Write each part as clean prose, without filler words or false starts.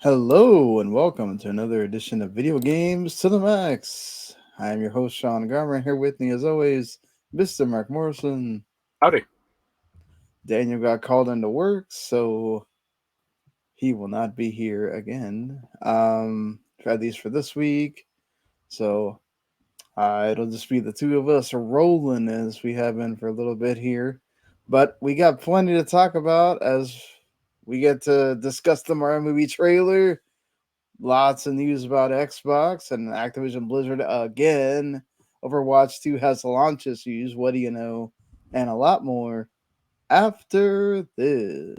Hello and welcome to another edition of Video Games to the Max. I am your host Sean Garmer. Here with me, as always, Mr. Mark Morrison. Howdy. Daniel got called into work, so he will not be here again. At least for this week. So it'll just be the two of us rolling as we have been for a little bit here. But we got plenty to talk about as we get to discuss the Mario movie trailer. Lots of news about Xbox and Activision-Blizzard again. Overwatch 2 has launch issues. What do you know? And a lot more after this.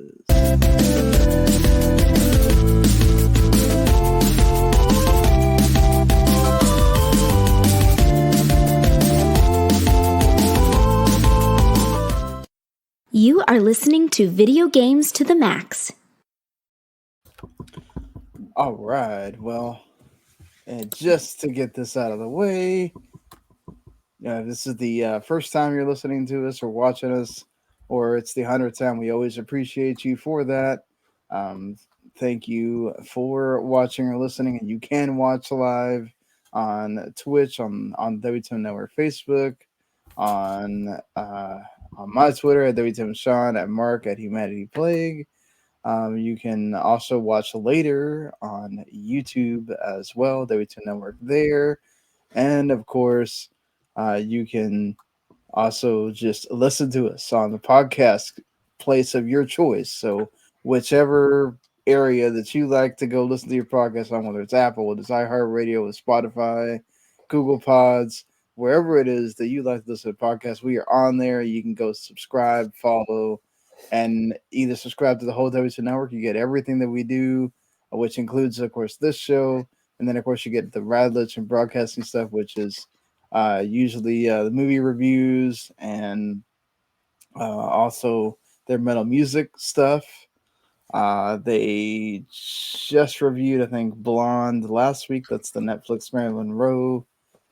You are listening to Video Games to the Max. All right. Well, and just to get this out of the way, if this is the first time you're listening to us or watching us, or it's the 100th time, we always appreciate you for that. Um, Thank you for watching or listening. And you can watch live on Twitch, on WTM Network Facebook, on my Twitter at WTM Sean, at Mark at Humanity Plague. You can also watch later on YouTube as well, WTM Network there. And of course, you can also just listen to us on the podcast place of your choice. So, whichever area that you like to go listen to your podcast on, whether it's Apple, whether it's iHeartRadio, with Spotify, Google Pods, wherever it is that you like to listen to podcasts, we are on there. You can go subscribe, follow, and either subscribe to the whole WC Network. You get everything that we do, which includes, of course, this show. And then, of course, you get the Radlich and broadcasting stuff, which is usually the movie reviews and also their metal music stuff. They just reviewed, I think, Blonde last week. That's the Netflix Marilyn Monroe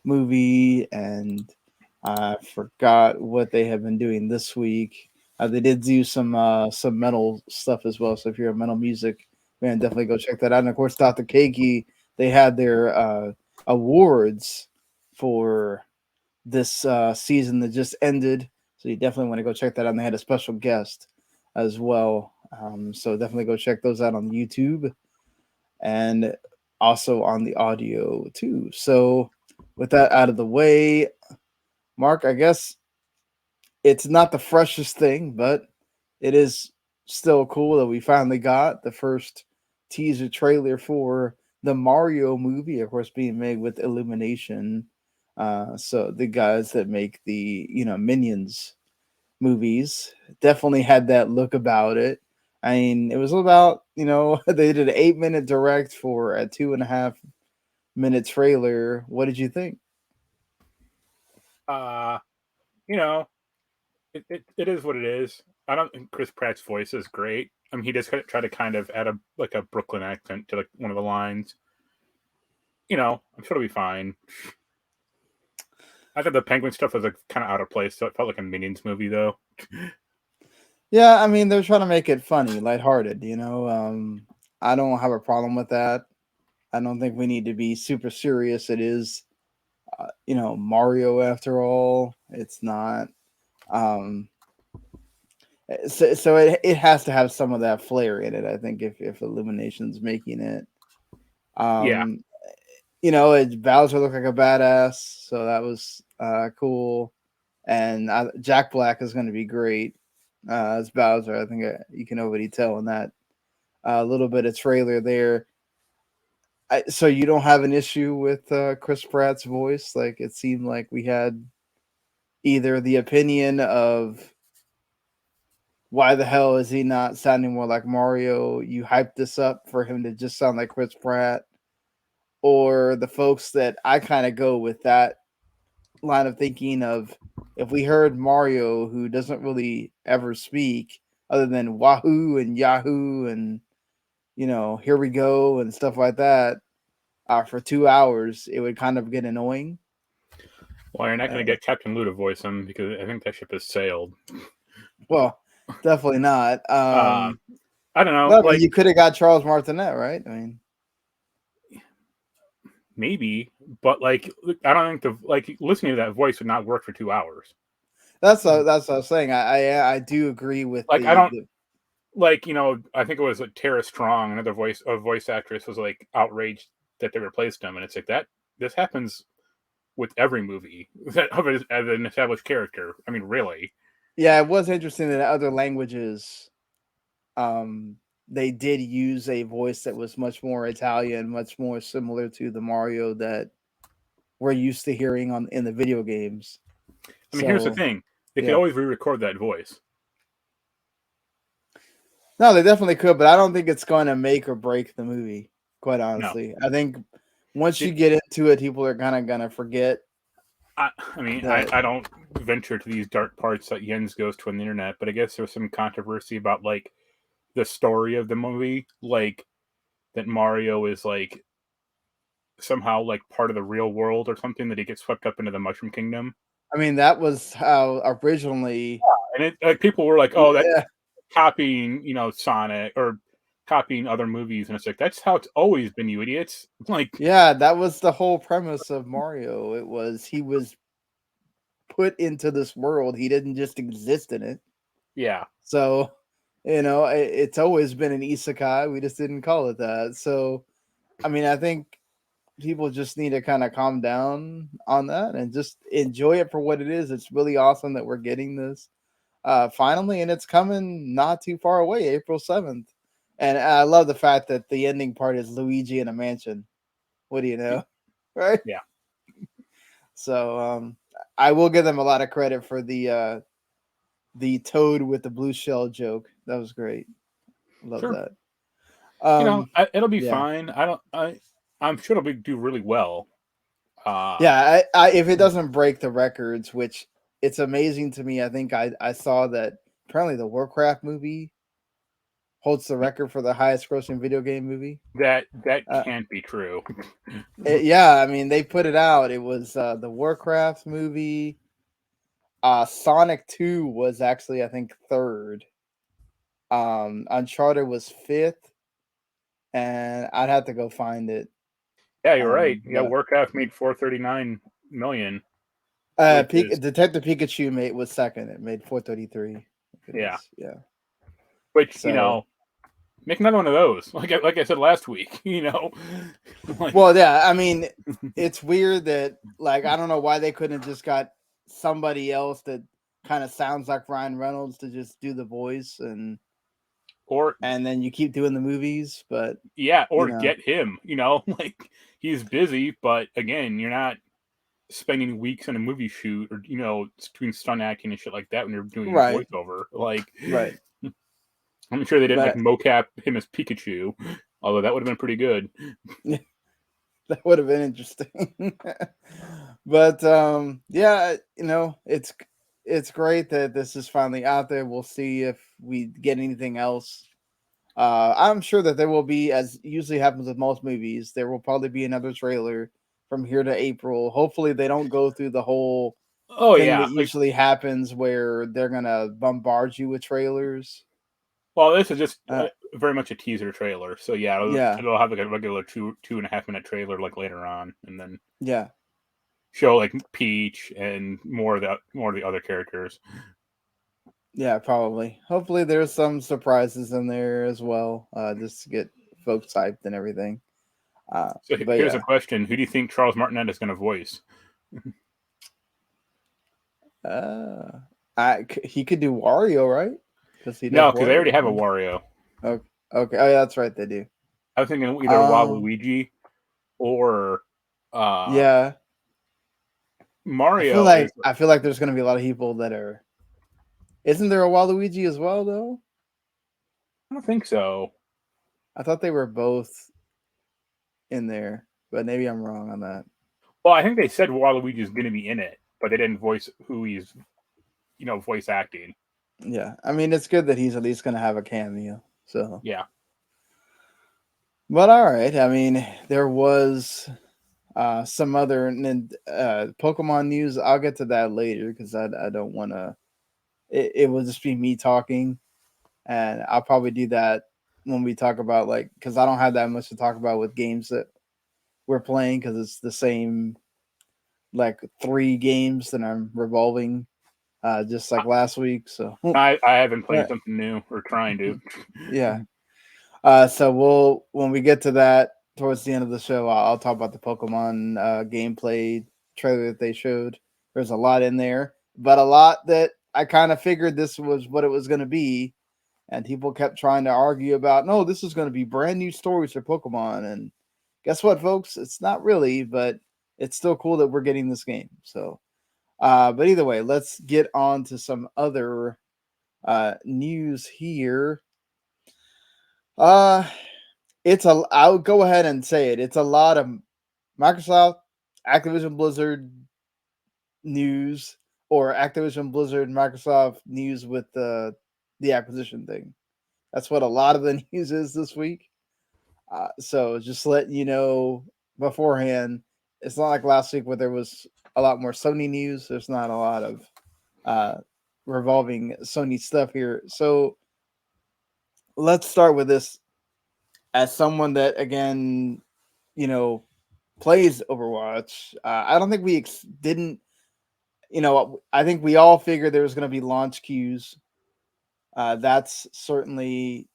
movie, and I forgot what they have been doing this week. They did do some metal stuff as well. So if you're a metal music man, definitely go check that out. And of course, Dr. Keiki, they had their awards for this season that just ended. So you definitely want to go check that out. And they had a special guest as well. So definitely go check those out on YouTube and also on the audio too. So with that out of the way, Mark, I guess it's not the freshest thing, but it is still cool that we finally got the first teaser trailer for the Mario movie, of course, being made with Illumination. So the guys that make the Minions movies definitely had that look about it. I mean, it was about they did an 8-minute direct for a 2.5-minute trailer. What did you think? Uh, you know, it is what it is. I don't think Chris Pratt's voice is great. I mean, he does try to kind of add a Brooklyn accent to like one of the lines. I'm sure it'll be fine. I thought the penguin stuff was like kind of out of place, so it felt like a Minions movie, though. Yeah, I mean, they're trying to make it funny, lighthearted. I don't have a problem with that. I don't think we need to be super serious. It is, Mario after all. It's not. Um, so it has to have some of that flair in it. I think if Illumination's making it, Yeah. um, Bowser looked like a badass, so that was cool. And Jack Black is going to be great as Bowser. I think you can already tell in that little bit of trailer there. So you don't have an issue with Chris Pratt's voice? Like it seemed like we had either the opinion of why the hell is he not sounding more like Mario? You hyped this up for him to just sound like Chris Pratt, or the folks that I kind of go with that line of thinking of if we heard Mario, who doesn't really ever speak other than Wahoo and Yahoo and here we go and stuff like that, for 2 hours, it would kind of get annoying. Well, you're not going to get Captain Lou to voice him because I think that ship has sailed. Well, definitely not. I I don't know. Well, Like you could have got Charles Martinet, right? I mean, maybe, but like I don't think listening to that voice would not work for 2 hours. that's what I was saying. I do agree with Like I don't the like I think it was like Tara Strong, another voice actress, was like outraged that they replaced him, and it's like that this happens with every movie that of an established character. I mean, really. Yeah, it was interesting that other languages, they did use a voice that was much more Italian, much more similar to the Mario that we're used to hearing in the video games. I mean, here's the So, thing: they could yeah. always re-record that voice. No, they definitely could, but I don't think it's going to make or break the movie. Quite No, honestly, I think once you Did, get into it, people are kind of gonna forget I mean, that. I don't venture to these dark parts that Jens goes to on the internet, but I guess there was some controversy about like the story of the movie, like that Mario is like somehow like part of the real world or something, that he gets swept up into the Mushroom Kingdom. I mean, that was how originally. And it like people were like, "Oh, that's Yeah, copying, Sonic or copying other movies," and it's like that's how it's always been, you idiots. Like, yeah, that was the whole premise of Mario. It was he was put into this world. He didn't just exist in it. yeah, So, it's always been an isekai. We just didn't call it that. So, I mean, I think people just need to kind of calm down on that and just enjoy it for what it is. It's really awesome that we're getting this finally, and it's coming not too far away, April 7th. And I love the fact that the ending part is Luigi in a mansion. What do you know? Right? yeah, So I will give them a lot of credit for the toad with the blue shell joke. That was great. Love sure. that. It'll be Yeah. fine. I'm sure do really well. Yeah, if it doesn't break the records, which it's amazing to me. I think I saw that apparently the Warcraft movie holds the record for the highest grossing video game movie. That Uh, can't be true. yeah, I mean they put it out. It was the Warcraft movie. Sonic 2 was actually I think third. Uncharted was fifth, and I'd have to go find it. Yeah, you're right. Yeah, But Warcraft made 439 million, which is Detective Pikachu was second. It made 433. yeah, Yeah. which So make another one of those. Like I said last week, like, well, yeah. I mean, it's weird that like I don't know why they couldn't have just got somebody else that kind of sounds like Ryan Reynolds to just do the voice and then you keep doing the movies, but or get him. Like he's busy, but again, you're not spending weeks on a movie shoot or doing stunt acting and shit like that when you're doing right, voiceover. Like, right. I'm sure they didn't like But mocap him as Pikachu, although that would have been pretty good. that would have been interesting. But yeah, it's great that this is finally out there. We'll see if we get anything else. I'm sure that there will be, as usually happens with most movies, there will probably be another trailer from here to April. Hopefully, they don't go through the whole Oh thing yeah, that usually happens where they're gonna bombard you with trailers. well, this is just Uh, very much a teaser trailer. So yeah, yeah, it'll have like a regular 2.5 minute trailer like later on, and then yeah, show like Peach and more of the other characters. yeah, probably. Hopefully, there's some surprises in there as well, just to get folks hyped and everything. So But here's a yeah, question: who do you think Charles Martinet is going to voice? uh, he could do Wario, right? Because he does No, because they already Wario. have a Wario. Okay, okay. Oh, yeah, that's right. They do. I was thinking either Um, Waluigi or uh, yeah. Mario is. I feel like there's gonna be a lot of people that are. Isn't there a Waluigi as well though? I don't think so. I thought they were both in there, but maybe I'm wrong on that. Well, I think they said Waluigi is going to be in it, but they didn't voice who he's, voice acting. Yeah, I mean it's good that he's at least gonna have a cameo. So Yeah. but all right. I mean there was some other Pokemon news. I'll get to that later because I don't want to. It will just be me talking, and I'll probably do that when we talk about like, because I don't have that much to talk about with games that we're playing because it's the same like 3 games that I'm revolving, just like last week. So I haven't played something new or trying to. yeah. So when we get to that towards the end of the show, I'll talk about the Pokemon gameplay trailer that they showed. There's a lot in there, but a lot that I kind of figured this was what it was going to be, and people kept trying to argue about, no, this is going to be brand new stories for Pokemon, and guess what, folks? It's not really, but it's still cool that we're getting this game. So, but either way, let's get on to some other news here. I'll go ahead and say it. It's a lot of Microsoft, Activision-Blizzard news, or Activision-Blizzard Microsoft news with the acquisition thing. That's what a lot of the news is this week. So just letting you know beforehand, it's not like last week where there was a lot more Sony news. There's not a lot of revolving Sony stuff here. So let's start with this. As someone that, again, plays Overwatch, I don't think we didn't, I think we all figured there was going to be launch queues. That's certainly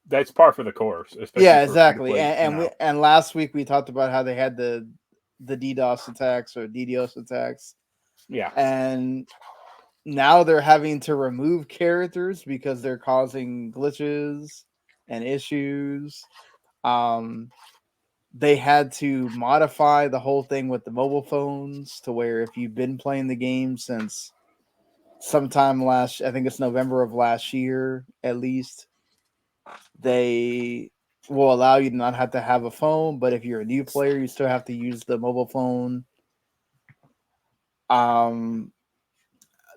that's par for the course. Yeah, exactly. And last week we talked about how they had the DDoS attacks or DDoS attacks. Yeah. And now they're having to remove characters because they're causing glitches and issues. They had to modify the whole thing with the mobile phones to where if you've been playing the game since sometime I think it's November of last year at least, they will allow you to not have to have a phone, but if you're a new player, you still have to use the mobile phone.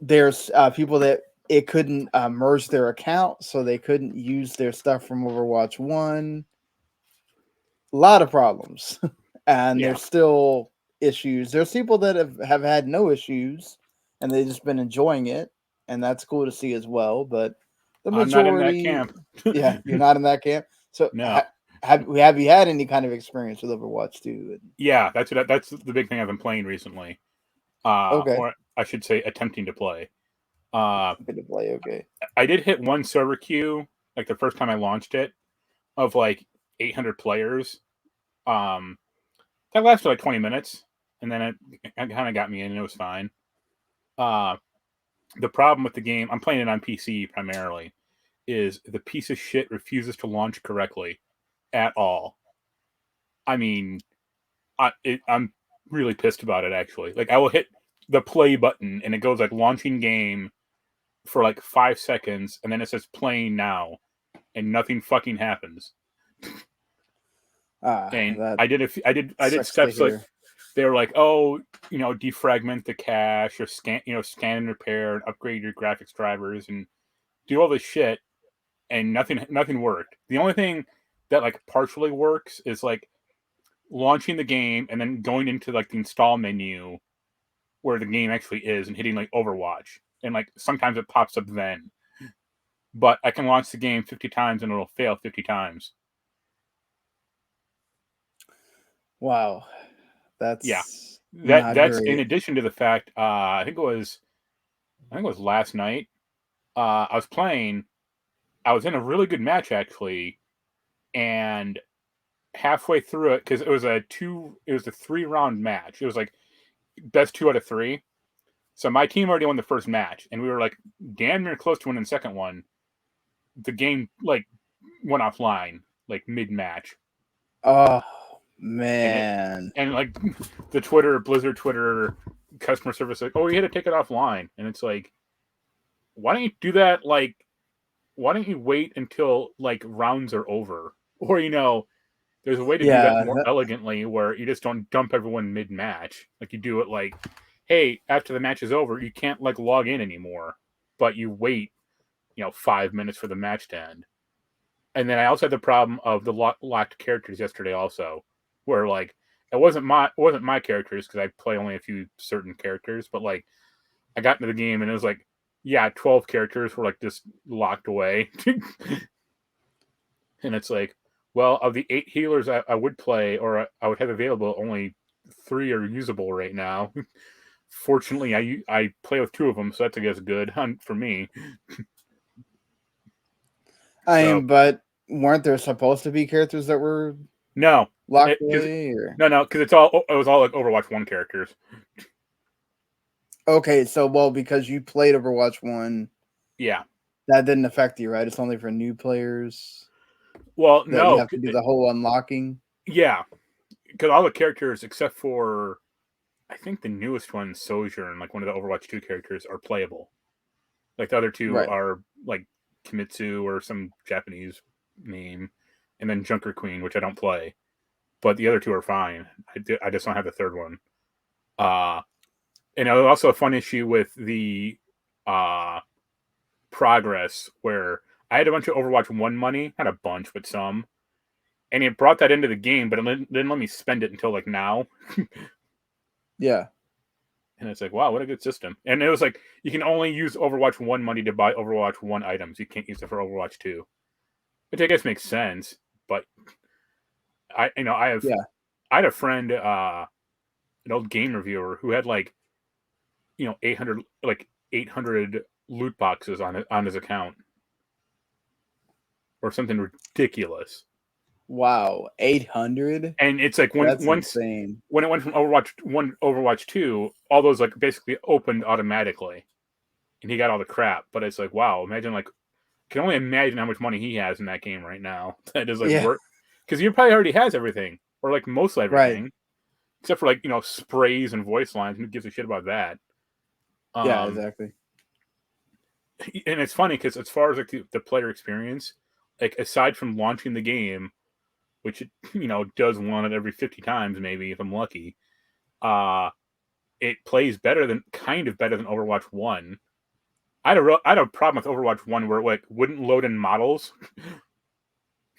There's people that it couldn't merge their account, so they couldn't use their stuff from Overwatch 1. A lot of problems. And there's still issues. There's people that have had no issues, and they've just been enjoying it, and that's cool to see as well. But the majority, I'm not in that camp. Yeah, you're not in that camp. So no. Have you had any kind of experience with Overwatch 2? Yeah, that's the big thing I've been playing recently. Okay. Or I should say attempting to play. Okay. I did hit one server queue, like the first time I launched it, of like 800 players. That lasted like 20 minutes, and then it kind of got me in, and it was fine. The problem with the game, I'm playing it on PC primarily, is the piece of shit refuses to launch correctly at all. I mean, I'm really pissed about it, actually. Like, I will hit the play button, and it goes like launching game for like 5 seconds, and then it says playing now, and nothing fucking happens. And I did steps like they were like, oh, defragment the cache or scan and repair and upgrade your graphics drivers and do all this shit, and nothing worked. The only thing that like partially works is like launching the game and then going into like the install menu where the game actually is and hitting like Overwatch, and like sometimes it pops up then. But I can launch the game 50 times and it'll fail 50 times. Wow, that's that's in addition to the fact. I think it was last night. I was playing. I was in a really good match actually, and halfway through it, because it was a 3-round match. It was like best 2 out of 3. So my team already won the first match, and we were like damn near close to winning the second one. The game like went offline like mid-match. Oh man! And like the Blizzard Twitter customer service, like, oh, you had to take it offline, and it's like, why don't you do that? Like, why don't you wait until like rounds are over, or there's a way to do that more elegantly, where you just don't dump everyone mid-match. Like you do it like, hey, after the match is over, you can't like log in anymore, but you wait, 5 minutes for the match to end. And then I also had the problem of the locked characters yesterday also, where like it wasn't my characters because I play only a few certain characters, but like I got into the game and it was like, 12 characters were like just locked away. And it's like, well, of the 8 healers I would play or I would have available, only 3 are usable right now. Fortunately, I play with 2 of them, so that's, I guess, good for me. I So mean, but weren't there supposed to be characters that were no, locked away? no, because it was all like Overwatch 1 characters. Okay, so well, because you played Overwatch 1, Yeah. that didn't affect you, right? It's only for new players Well, that you no, have to do the whole unlocking. yeah, because all the characters except for I think the newest one, Sojourn, like one of the Overwatch 2 characters, are playable. Like the other 2 Right. are like Kimitsu or some Japanese name, and then Junker Queen, which I don't play. But the other 2 are fine. I just don't have the third one. And also a fun issue with the progress where I had a bunch of Overwatch 1 money, not a bunch, but some. And it brought that into the game, but it didn't let me spend it until like now. Yeah. And it's like, wow, what a good system. And it was like, you can only use Overwatch 1 money to buy Overwatch 1 items. You can't use it for Overwatch 2. Which I guess makes sense. But I had a friend, an old game reviewer who had like, 800 loot boxes on his account. Or something ridiculous. Wow, 800? And it's like That's once insane. when it went from Overwatch 1 to Overwatch 2, all those like basically opened automatically. And he got all the crap. But it's like, wow, imagine like can only imagine how much money he has in that game right now. That is like work because he probably already has everything. Or like mostly everything. Right. Except for like, sprays and voice lines. Who gives a shit about that? Yeah, exactly. And it's funny because as far as like the player experience, like aside from launching the game, which it, does one every 50 times maybe if I'm lucky, it plays better than Overwatch 1. I had a problem with Overwatch 1 where it like wouldn't load in models.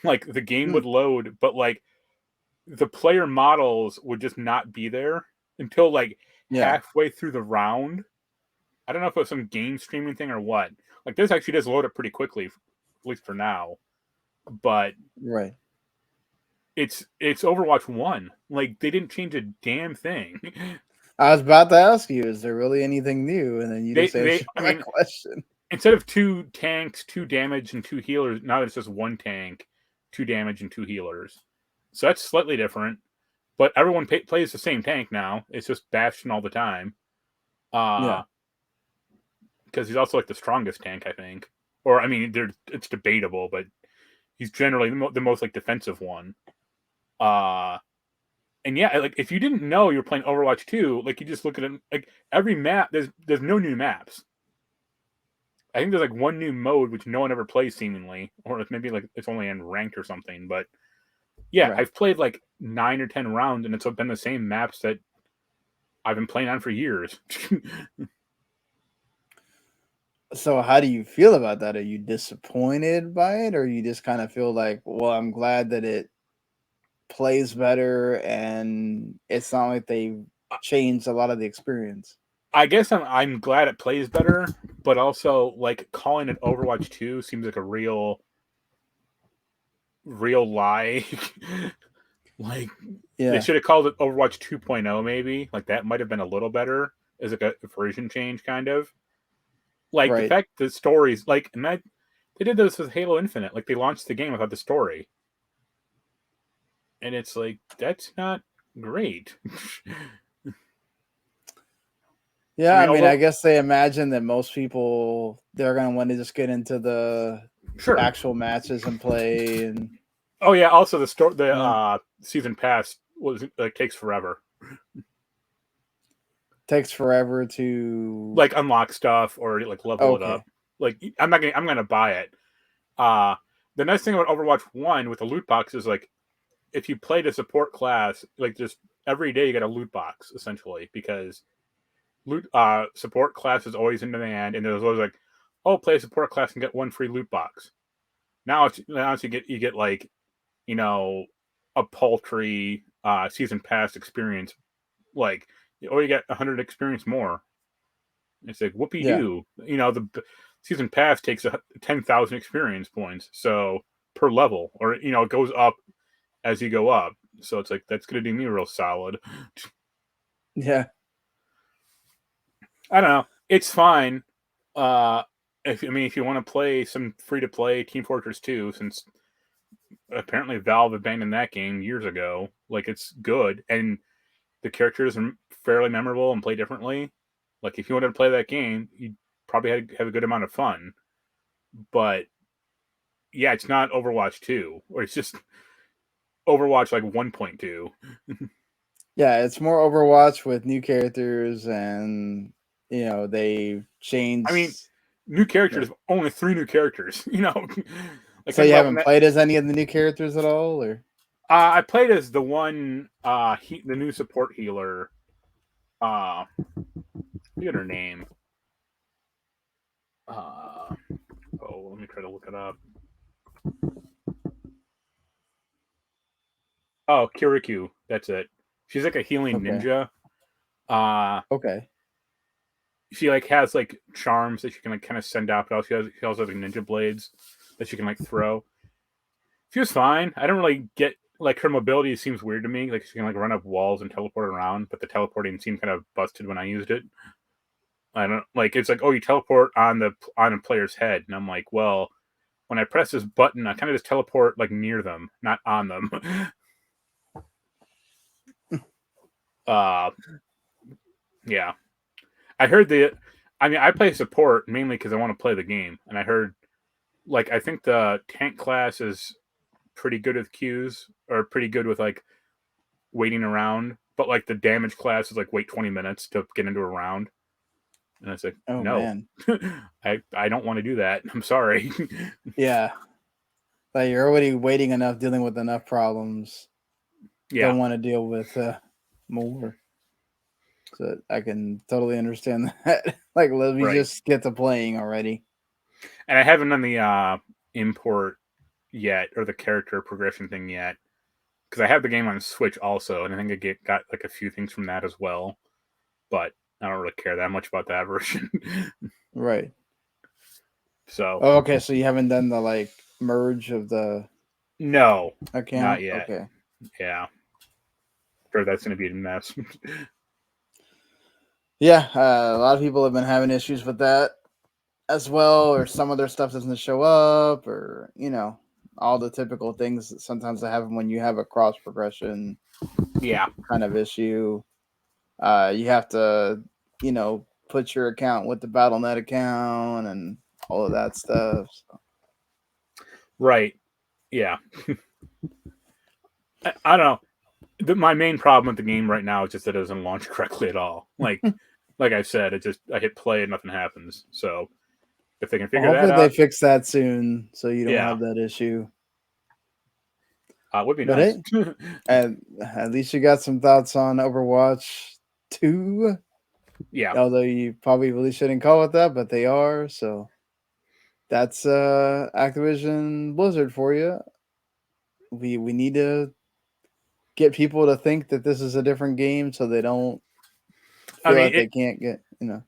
Like the game would load, but like the player models would just not be there until like halfway through the round. I don't know if it was some game streaming thing or what. Like this actually does load up pretty quickly, at least for now. But right. It's Overwatch 1. Like they didn't change a damn thing. I was about to ask you, is there really anything new? And then you just answered my question. Instead of 2 tanks, 2 damage, and 2 healers, now it's just 1 tank, 2 damage, and 2 healers. So that's slightly different. But everyone plays the same tank now. It's just Bastion all the time. Because he's also like the strongest tank, I think. Or, I mean, it's debatable, but he's generally the most like defensive one. And yeah, like if you didn't know you were playing Overwatch 2, like you just look at it, like every map, there's no new maps. I think there's like one new mode which no one ever plays seemingly, or maybe like it's only in ranked or something. But yeah, I've played like 9 or 10 rounds, and it's been the same maps that I've been playing on for years. So how do you feel about that? Are you disappointed by it, or you just kind of feel like, well, I'm glad that it plays better and it's not like they changed a lot of the experience? I guess I'm glad it plays better, but also like calling it Overwatch 2 seems like a real lie. Like they should have called it Overwatch 2.0 maybe. Like that might have been a little better as like a version change kind of. Like the fact the stories like and that they did this with Halo Infinite. Like they launched the game without the story. And it's like that's not great. Yeah, I mean, I guess they imagine that most people they're gonna want to just get into the actual matches and play. And oh yeah, also the season pass takes forever. Takes forever to like unlock stuff or like level it up. Like I'm gonna buy it. The nice thing about Overwatch 1 with the loot box is like if you played a support class, like just every day you get a loot box essentially because support class is always in demand, and there's always like, oh, play a support class and get 1 free loot box. Now you get like, a paltry season pass experience, like you get 100 experience more. It's like whoopee doo. The season pass takes 10,000 experience points, so per level, or it goes up as you go up. So it's like that's gonna do me real solid. Yeah. I don't know. It's fine. If you want to play some free to play Team Fortress 2, since apparently Valve abandoned that game years ago, like it's good and the characters are fairly memorable and play differently. Like if you wanted to play that game, you probably have a good amount of fun. But yeah, it's not Overwatch 2, or it's just Overwatch like 1.2. Yeah, it's more Overwatch with new characters, and they changed. I mean, new characters, only 3 new characters. Like so you haven't played as any of the new characters at all, or? I played as the one, the new support healer. I forget her name. Let me try to look it up. Oh, Kirikou, that's it. She's like a healing ninja. Okay. She like has like charms that she can like kind of send out, but she also has like ninja blades that she can like throw. She was fine. I don't really get like her mobility seems weird to me. Like she can like run up walls and teleport around, but the teleporting seemed kind of busted when I used it. I don't like it's like, oh, you teleport on a player's head, and I'm like, well, when I press this button, I kind of just teleport like near them, not on them. Yeah. I heard I play support mainly because I want to play the game, and I heard like I think the tank class is pretty good with queues, or pretty good with like waiting around, but like the damage class is like wait 20 minutes to get into a round. And it's like, oh no, man, I don't want to do that. I'm sorry. Yeah, like you're already waiting enough, dealing with enough problems. Yeah, Don't want to deal with more. So I can totally understand that. Like, let me just get to playing already. And I haven't done the import yet, or the character progression thing yet, because I have the game on Switch also, and I think I got like a few things from that as well. But I don't really care that much about that version. Right. So. Oh, okay, so you haven't done the like merge of the No, account? not yet. Okay. Yeah. Sure, that's going to be a mess. Yeah, a lot of people have been having issues with that as well, or some of their stuff doesn't show up, or all the typical things that sometimes happen when you have a cross progression kind of issue. You have to put your account with the BattleNet account and all of that stuff. So. Right. Yeah. I don't know. My main problem with the game right now is just that it doesn't launch correctly at all. Like I said, I hit play and nothing happens. So if they can figure that out, hopefully they fix that soon, so you don't have that issue. Would be nice. Hey, at least you got some thoughts on Overwatch 2. Yeah. Although you probably really shouldn't call it that, but they are. So that's Activision-Blizzard for you. We need to get people to think that this is a different game, so they don't feel like they can't get.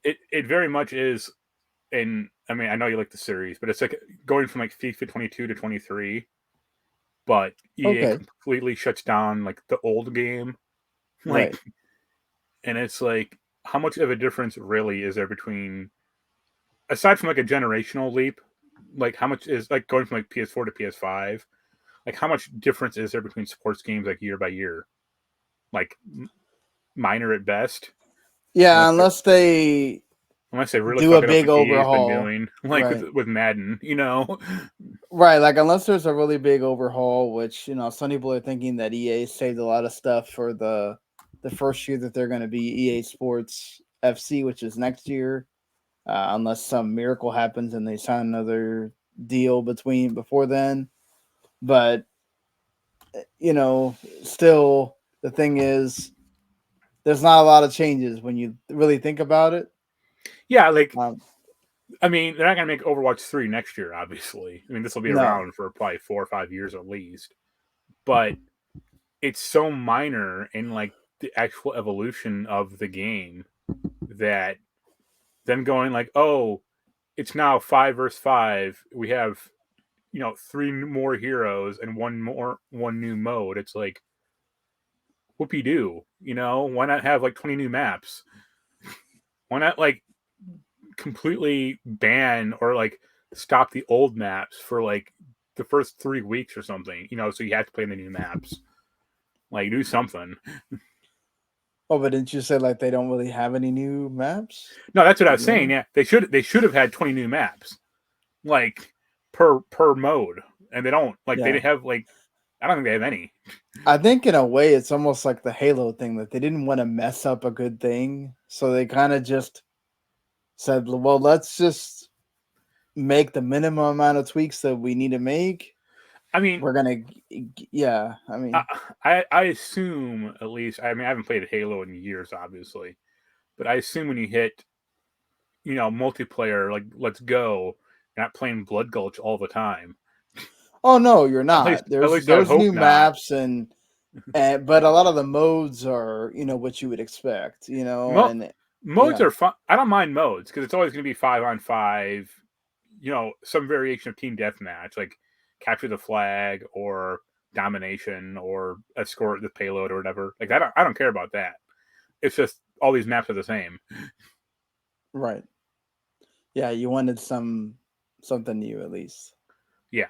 It very much is. And I mean, I know you like the series, but it's like going from like FIFA 22 to 23. But EA completely shuts down like the old game, like, and it's like, how much of a difference really is there between, aside from like a generational leap, like how much is like going from like PS4 to PS5, like how much difference is there between sports games like year by year, like minor at best. Yeah, unless they really do a big up like overhaul, EA's been doing, like with Madden, Right, like unless there's a really big overhaul, which some people are thinking that EA saved a lot of stuff for the first year that they're going to be EA Sports FC, which is next year, unless some miracle happens and they sign another deal before then. But still, the thing is, there's not a lot of changes when you really think about it. Yeah, like. I mean, they're not going to make Overwatch 3 next year, obviously. I mean, this will be around for probably 4 or 5 years at least. But it's so minor in, like, the actual evolution of the game that them going, like, oh, it's now 5 versus 5. We have 3 more heroes and one new mode. It's like, whoopee doo. Why not have like 20 new maps? Why not like completely ban or like stop the old maps for like the first 3 weeks or something? So you have to play the new maps. Like, do something. Oh, but didn't you say like they don't really have any new maps? No, that's what I was saying. Yeah, they should have had 20 new maps, like per mode, and they don't. Like they Yeah. didn't have like. I don't think they have any. I think in a way it's almost like the Halo thing that they didn't want to mess up a good thing, so they kind of just said, "Well, let's just make the minimum amount of tweaks that we need to make." I mean, We're gonna, yeah. I mean, I assume, at least. I mean, I haven't played Halo in years, obviously, but I assume when you hit, multiplayer, like Let's Go, you're not playing Blood Gulch all the time. oh no, you're not. At least I would There's hope new not. maps and but a lot of the modes are what you would expect, and Modes yeah. are fun. I don't mind modes because it's always going to be 5-on-5. Some variation of team deathmatch, like capture the flag or domination or escort the payload or whatever. Like I don't care about that. It's just all these maps are the same. Right. Yeah, you wanted something new at least. Yeah.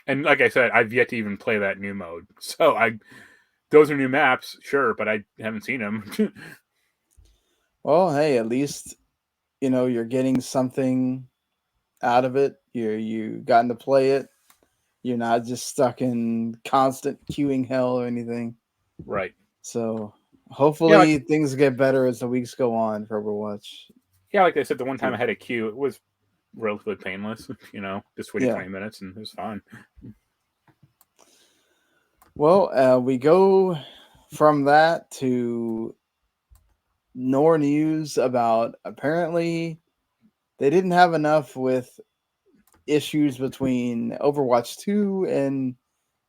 And like I said, I've yet to even play that new mode. So those are new maps, sure, but I haven't seen them. well, hey, at least you're getting something out of it. You gotten to play it. You're not just stuck in constant queuing hell or anything. Right. So hopefully things get better as the weeks go on for Overwatch. Yeah, like I said, the one time I had a queue, it was relatively painless. Just waited 20 minutes and it was fine. Well, we go from that to more news about apparently they didn't have enough with issues between Overwatch 2 and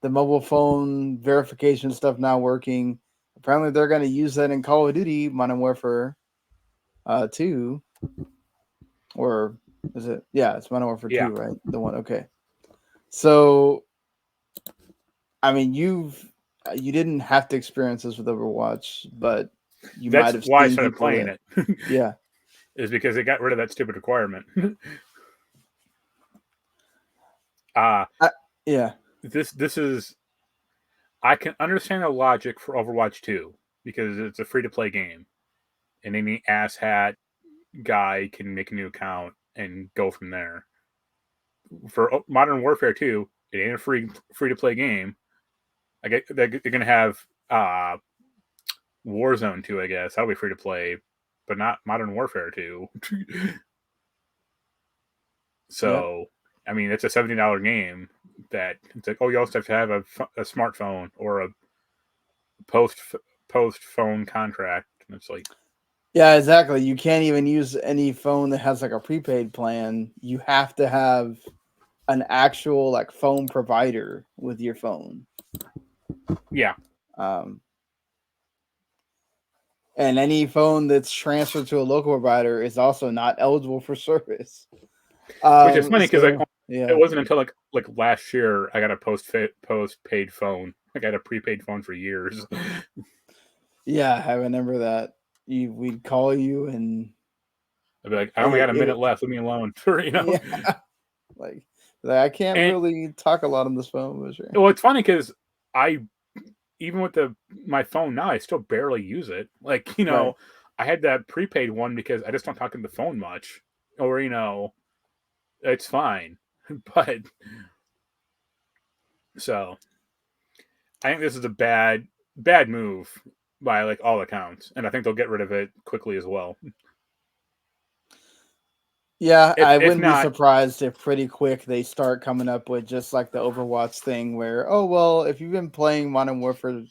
the mobile phone verification stuff not working. Apparently they're going to use that in Call of Duty Modern Warfare 2. Or is it? Yeah, it's Modern Warfare 2, right? The one. Okay. So, I mean, you didn't have to experience this with Overwatch, but you might have That's why I seen started people playing it. Yeah. Is because they got rid of that stupid requirement. Yeah. This is. I can understand the logic for Overwatch 2 because it's a free-to-play game, and any asshat guy can make a new account and go from there. For Modern Warfare 2, it ain't a free-to-play game. They're gonna have Warzone 2, I guess. That'll be free-to-play, but not Modern Warfare 2. So, yep. I mean, it's a $70 game that it's like, oh, you also have to have a smartphone or a post phone contract. And it's like, yeah, exactly. You can't even use any phone that has like a prepaid plan. You have to have an actual like phone provider with your phone. Yeah. And any phone that's transferred to a local provider is also not eligible for service. Which is funny because it wasn't until like last year I got a post-paid phone. I got a prepaid phone for years. Yeah, I remember that. We'd call you and I'd be like, I only got a minute left. Leave me alone. Yeah. Like I can't really talk a lot on this phone. But sure. Well, it's funny because even with my phone now, I still barely use it. Like, right. I had that prepaid one because I just don't talk on the phone much. Or, it's fine. But, so, I think this is a bad move by, like, all accounts. And I think they'll get rid of it quickly as well. Yeah, I wouldn't be surprised if pretty quick they start coming up with just like the Overwatch thing where, oh, well, if you've been playing Modern Warfare,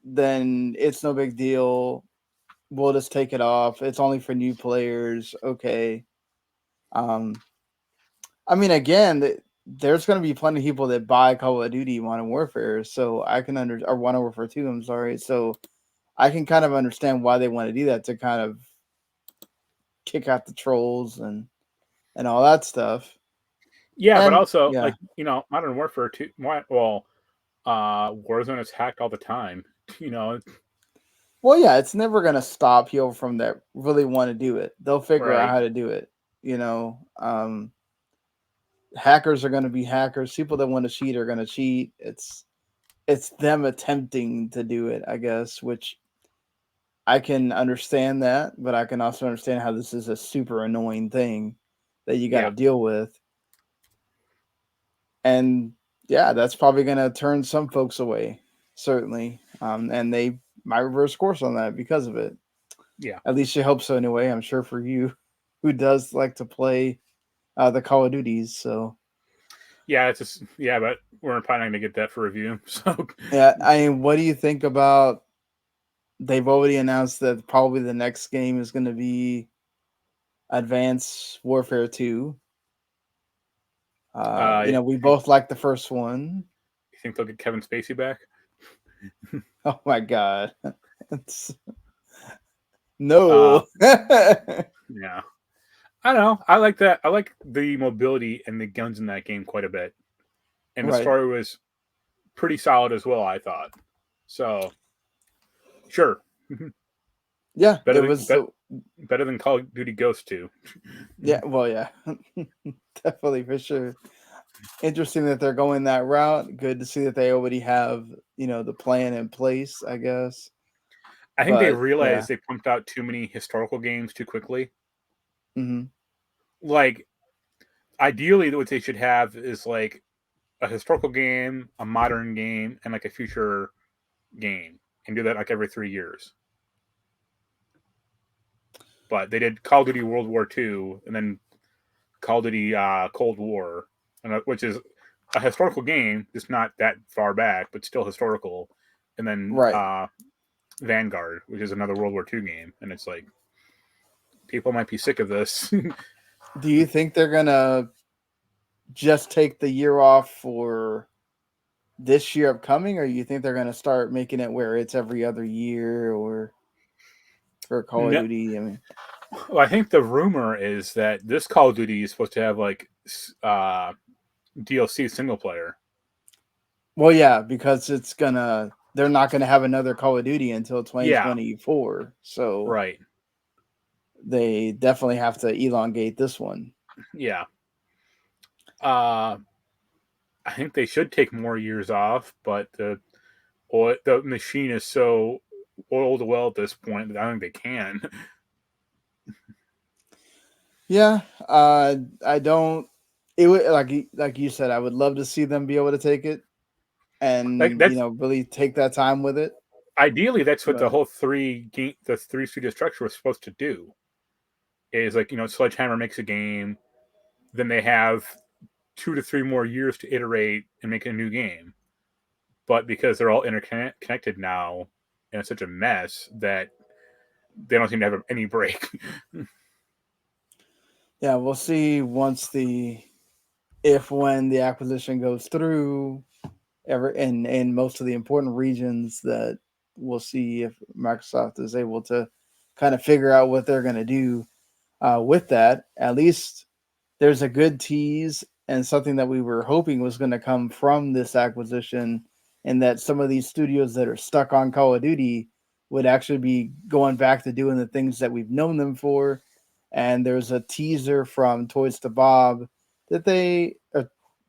then it's no big deal. We'll just take it off. It's only for new players. Okay. I mean, again, there's going to be plenty of people that buy Call of Duty Modern Warfare, so I can or Modern Warfare 2, I'm sorry. So I can kind of understand why they want to do that, to kind of kick out the trolls and all that stuff. Yeah, but And also yeah, like Modern Warfare 2. Well, Warzone is hacked all the time. You know, well, yeah, it's never gonna stop people from that really want to do it. They'll figure out right? how to do it. You know, hackers are gonna be hackers. People that want to cheat are gonna cheat. It's them attempting to do it, I guess, which I can understand that, but I can also understand how this is a super annoying thing that you got to Yeah, deal with. And yeah, that's probably going to turn some folks away, certainly. And they might reverse course on that because of it. yeah, At least you hope so, anyway. I'm sure for you, who does like to play the Call of Duties. So yeah. It's just but we're probably not gonna get that for review. So yeah, I mean, what do you think about? They've already announced that probably the next game is going to be Advanced Warfare 2. you We both like the first one. think they'll get Kevin Spacey back? Oh my god. It's, Uh, no. yeah. I don't know. I like that. I like the mobility and the guns in that game quite a bit, and the Right. story was pretty solid as well. I thought so. Sure, Yeah, better it than was so better than Call of Duty Ghost 2. yeah, well yeah. Definitely for sure. Interesting that they're going that route. Good to see that they already have, the plan in place, I guess. I think they But yeah. realized they pumped out too many historical games too quickly. Hmm. Like, ideally, what they should have is like a historical game, a modern game, and like a future game, and do that like every 3 years. But they did Call of Duty World War II, and then Call of Duty Cold War, which is a historical game, just not that far back, but still historical. And then Right. Vanguard, which is another World War II game, and it's like people might be sick of this. Do you think they're gonna just take the year off for this year upcoming, or you think they're gonna start making it where it's every other year or for Call of No, Duty? I mean, well, I think the rumor is that this Call of Duty is supposed to have like DLC single player. well, yeah, because they're not gonna have another Call of Duty until Yeah, 2024, so right. they definitely have to elongate this one. Yeah. Uh, I think they should take more years off, but the machine is so oiled well at this point that I think they can. Yeah, I don't. It would like you said. I would love to see them be able to take it Like and that's really take that time with it. ideally that's what the But whole the three studio structure was supposed to do. Is like Sledgehammer makes a game, then they have 2 to 3 more years to iterate and make a new game. But because they're all interconnected now, and it's such a mess that they don't seem to have any break. yeah, we'll see if when the acquisition goes through ever in most of the important regions, that we'll see if Microsoft is able to kind of figure out what they're going to do with that. At least there's a good tease and something that we were hoping was going to come from this acquisition, and that some of these studios that are stuck on Call of Duty would actually be going back to doing the things that we've known them for. And there's a teaser from Toys to Bob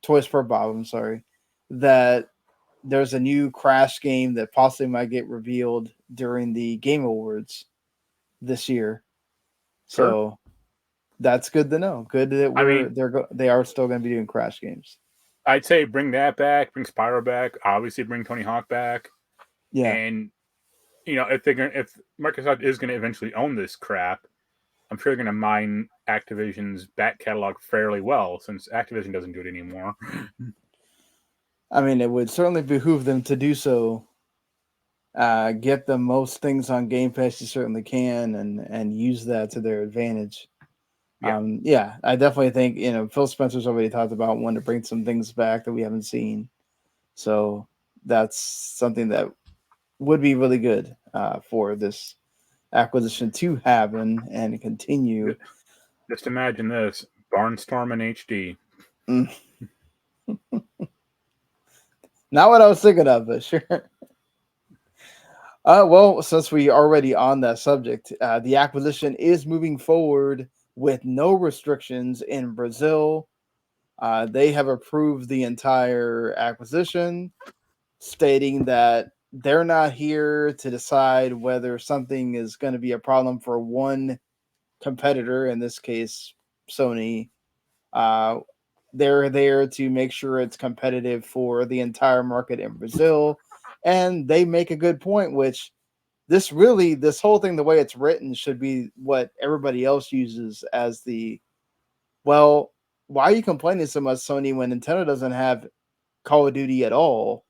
Toys for Bob, I'm sorry, that there's a new Crash game that possibly might get revealed during the Game Awards this year. Sure. So that's good to know. Good that I mean, they are still going to be doing Crash games. I'd say bring that back, bring Spyro back, obviously bring Tony Hawk back, Yeah. and if Microsoft is going to eventually own this crap, I'm sure they're going to mine Activision's back catalog fairly well, since Activision doesn't do it anymore. I mean, it would certainly behoove them to do so. Get the most things on Game Pass you certainly can, and use that to their advantage. Yeah. Yeah, I definitely think Phil Spencer's already talked about wanting to bring some things back that we haven't seen, so that's something that would be really good for this acquisition to happen and continue. Just imagine this: Barnstorm in HD. Not what I was thinking of, but sure. Well, since we already on that subject, the acquisition is moving forward with no restrictions in Brazil. They have approved the entire acquisition, stating that they're not here to decide whether something is going to be a problem for one competitor, in this case, Sony. Uh, they're there to make sure it's competitive for the entire market in Brazil. And they make a good point, which this whole thing, the way it's written, should be what everybody else uses as the, well, why are you complaining so much, Sony, when Nintendo doesn't have Call of Duty at all?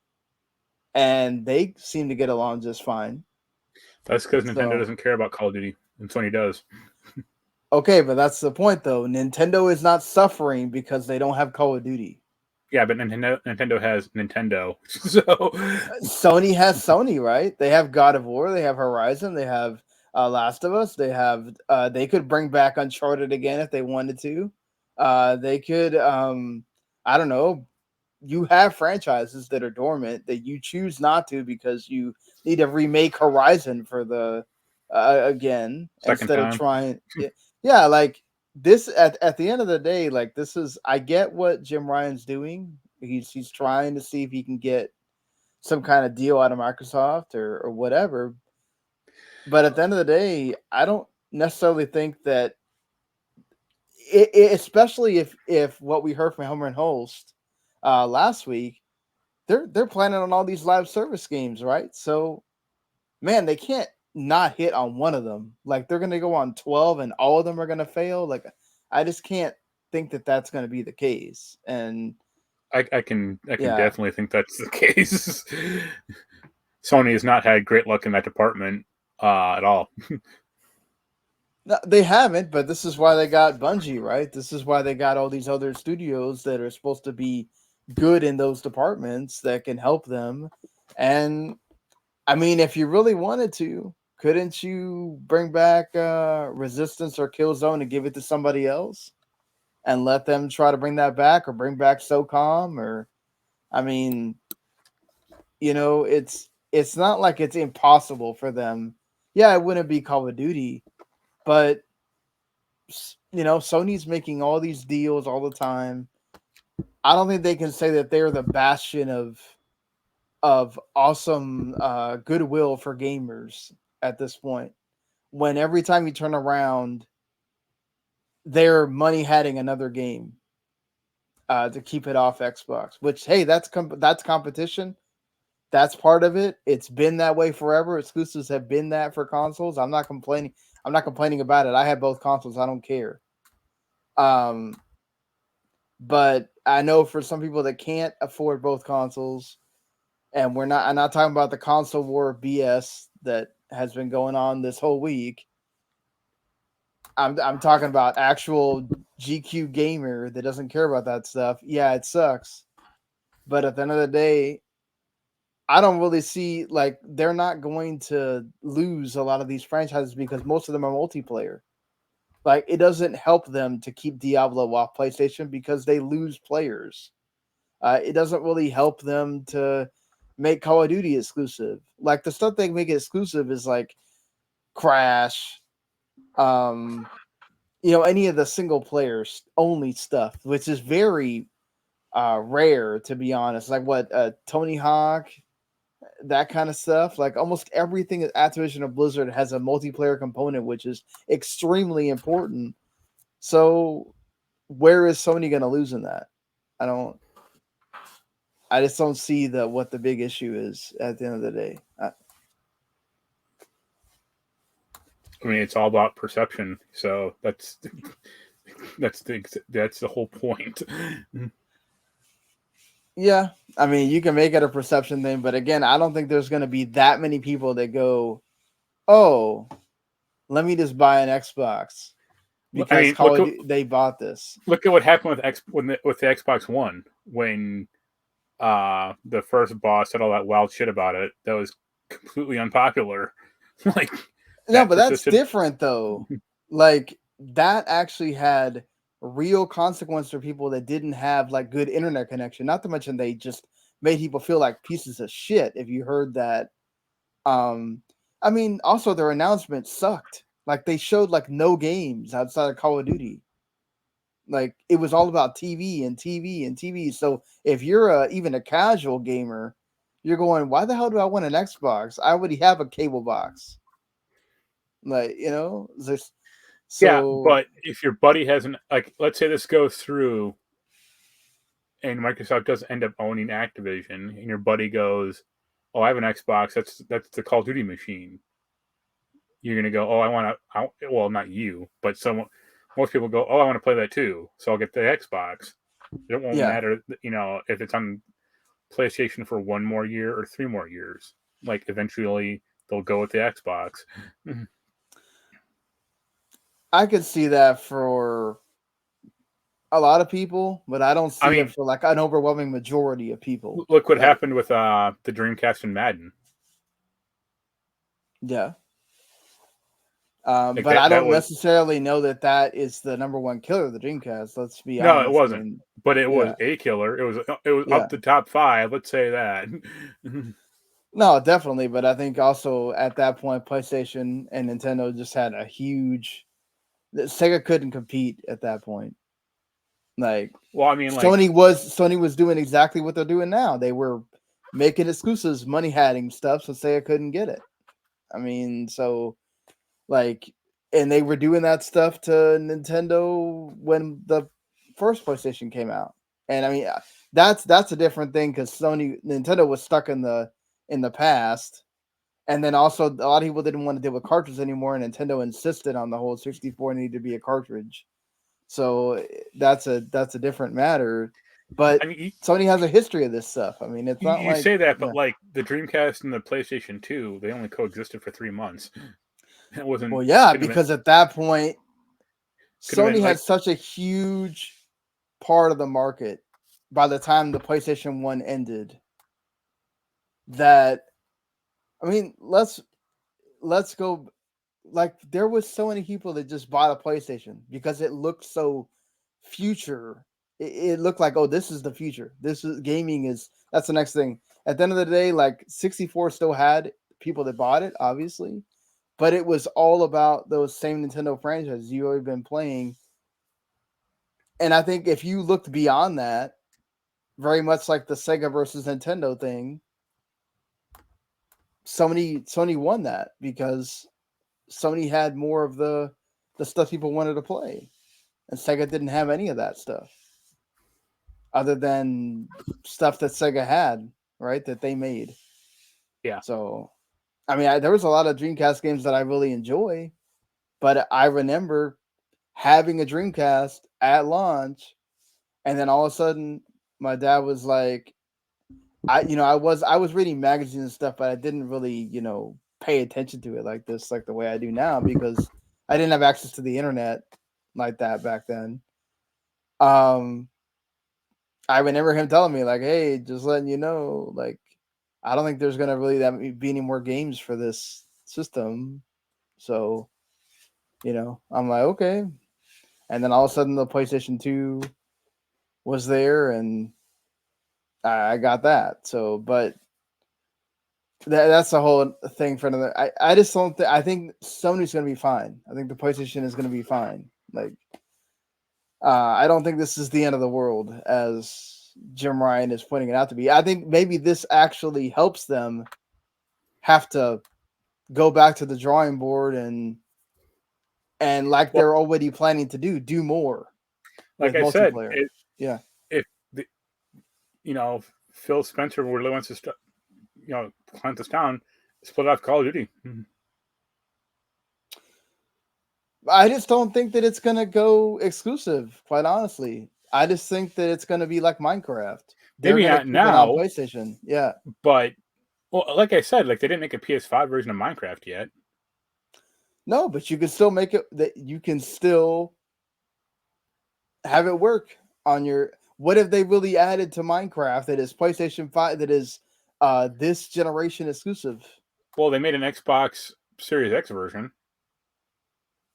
And they seem to get along just fine. That's because Nintendo doesn't care about Call of Duty, and Sony does. Okay, but that's the point, though. Nintendo is not suffering because they don't have Call of Duty. Yeah, but Nintendo has Nintendo. So Sony has Sony, right? They have God of War, they have Horizon, they have Last of Us, they have they could bring back Uncharted again if they wanted to. They could I don't know. You have franchises that are dormant that you choose not to because you need to remake Horizon for the again Second instead time. of trying. Yeah, like this at the end of the day, like this is, I get what Jim Ryan's doing. He's trying to see if he can get some kind of deal out of Microsoft or whatever. But at the end of the day, I don't necessarily think that especially if what we heard from Helmer and Holst last week, they're planning on all these live service games, right? So, man, they can't not hit on one of them. Like they're gonna go on 12, and all of them are gonna fail. Like I just can't think that that's gonna be the case. And I can definitely think that's the case. Sony has not had great luck in that department at all. No, they haven't, but this is why they got Bungie, right? This is why they got all these other studios that are supposed to be good in those departments that can help them. And I mean, if you really wanted to, couldn't you bring back Resistance or Killzone and give it to somebody else and let them try to bring that back, or bring back SOCOM? Or I mean, it's not like it's impossible for them. Yeah, it wouldn't be Call of Duty, but Sony's making all these deals all the time. I don't think they can say that they're the bastion of awesome goodwill for gamers at this point, when every time you turn around, they're money hatting another game to keep it off Xbox. Which, hey, that's competition. That's part of it. It's been that way forever. Exclusives have been that for consoles. I'm not complaining. I'm not complaining about it. I have both consoles. I don't care. But I know for some people that can't afford both consoles, and I'm not talking about the console war BS that has been going on this whole week. I'm talking about actual GQ gamer that doesn't care about that stuff. Yeah, it sucks. But at the end of the day, I don't really see, like, they're not going to lose a lot of these franchises because most of them are multiplayer. Like, it doesn't help them to keep Diablo off PlayStation because they lose players. It doesn't really help them to make Call of Duty exclusive. Like, the stuff they make it exclusive is like Crash, any of the single players only stuff, which is very rare, to be honest. Like what Tony Hawk, that kind of stuff. Like almost everything at Activision and Blizzard has a multiplayer component, which is extremely important. So where is Sony going to lose in that? I just don't see what the big issue is at the end of the day. I mean, it's all about perception. So that's the whole point. Yeah, I mean, you can make it a perception thing, but again, I don't think there's going to be that many people that go, "Oh, let me just buy an Xbox because they bought this." Look at what happened with the Xbox One when the first boss said all that wild shit about it. That was completely unpopular. No, but that's different though. Like that actually had real consequence for people that didn't have like good internet connection. Not to mention they just made people feel like pieces of shit. If you heard that, I mean, also their announcement sucked. Like they showed like no games outside of Call of Duty. Like it was all about TV and TV and TV. So if you're even a casual gamer, you're going, why the hell do I want an Xbox? I already have a cable box. Like, you know, Yeah, but if your buddy hasn't, like, let's say this goes through and Microsoft does end up owning Activision, and your buddy goes, "Oh, I have an Xbox. That's the Call of Duty machine." You're gonna go, "Oh, I want to." Well, not you, but most people go, "Oh, I want to play that too, so I'll get the Xbox." It won't matter, if it's on PlayStation for 1 more year or 3 more years. Like eventually they'll go with the Xbox. I could see that for a lot of people, but I don't see it for like an overwhelming majority of people. Look what happened with the Dreamcast and Madden. Yeah. But I don't necessarily know that is the number one killer of the Dreamcast. Let's be honest. No, it wasn't. But it was a killer. It was up the top 5. Let's say that. No, definitely. But I think also at that point, PlayStation and Nintendo just had a huge. Sega couldn't compete at that point. Like, well, I mean, Sony was doing exactly what they're doing now. They were making exclusives, money hatting stuff, so Sega couldn't get it. I mean, so like, and they were doing that stuff to Nintendo when the first PlayStation came out. And I mean, that's a different thing because Nintendo was stuck in the past. And then also a lot of people didn't want to deal with cartridges anymore, and Nintendo insisted on the whole 64 needed to be a cartridge. So that's a different matter. But Sony has a history of this stuff. I mean, it's not you say that, but like the Dreamcast and the PlayStation 2, they only coexisted for 3 months. It wasn't. Well, yeah, because at that point, Sony had such a huge part of the market by the time the PlayStation 1 ended that, I mean, let's go. Like there was so many people that just bought a PlayStation because it looked so future. It looked like, oh, this is the future. This is gaming that's the next thing. At the end of the day, like 64 still had people that bought it, obviously, but it was all about those same Nintendo franchises you already been playing. And I think if you looked beyond that, very much like the Sega versus Nintendo thing, Sony won that because Sony had more of the stuff people wanted to play, and Sega didn't have any of that stuff other than stuff that Sega had, right, that they made. Yeah. So, I mean, there was a lot of Dreamcast games that I really enjoy, but I remember having a Dreamcast at launch, and then all of a sudden my dad was like, I was reading magazines and stuff, but I didn't really, pay attention to it like this, like the way I do now, because I didn't have access to the internet like that back then. I remember him telling me like, "Hey, just letting you know, like, I don't think there's gonna really be any more games for this system." So, I'm like, okay. And then all of a sudden, the PlayStation 2 was there, and I got that. So, but that's the whole thing for another. I just don't think. I think Sony's gonna be fine. I think the PlayStation is gonna be fine. Like, I don't think this is the end of the world, as Jim Ryan is pointing it out to be. I think maybe this actually helps them have to go back to the drawing board and they're already planning to do more. Like I said, if Phil Spencer really wants to hunt us down, split off Call of Duty. I just don't think that it's going to go exclusive, quite honestly. I just think that it's going to be like Minecraft. Maybe not now. On PlayStation, yeah. But, like I said, like they didn't make a PS5 version of Minecraft yet. No, but you can still make it. That you can still have it work on your. What if they really added to Minecraft that is PlayStation 5 that is this generation exclusive? Well, they made an Xbox Series X version.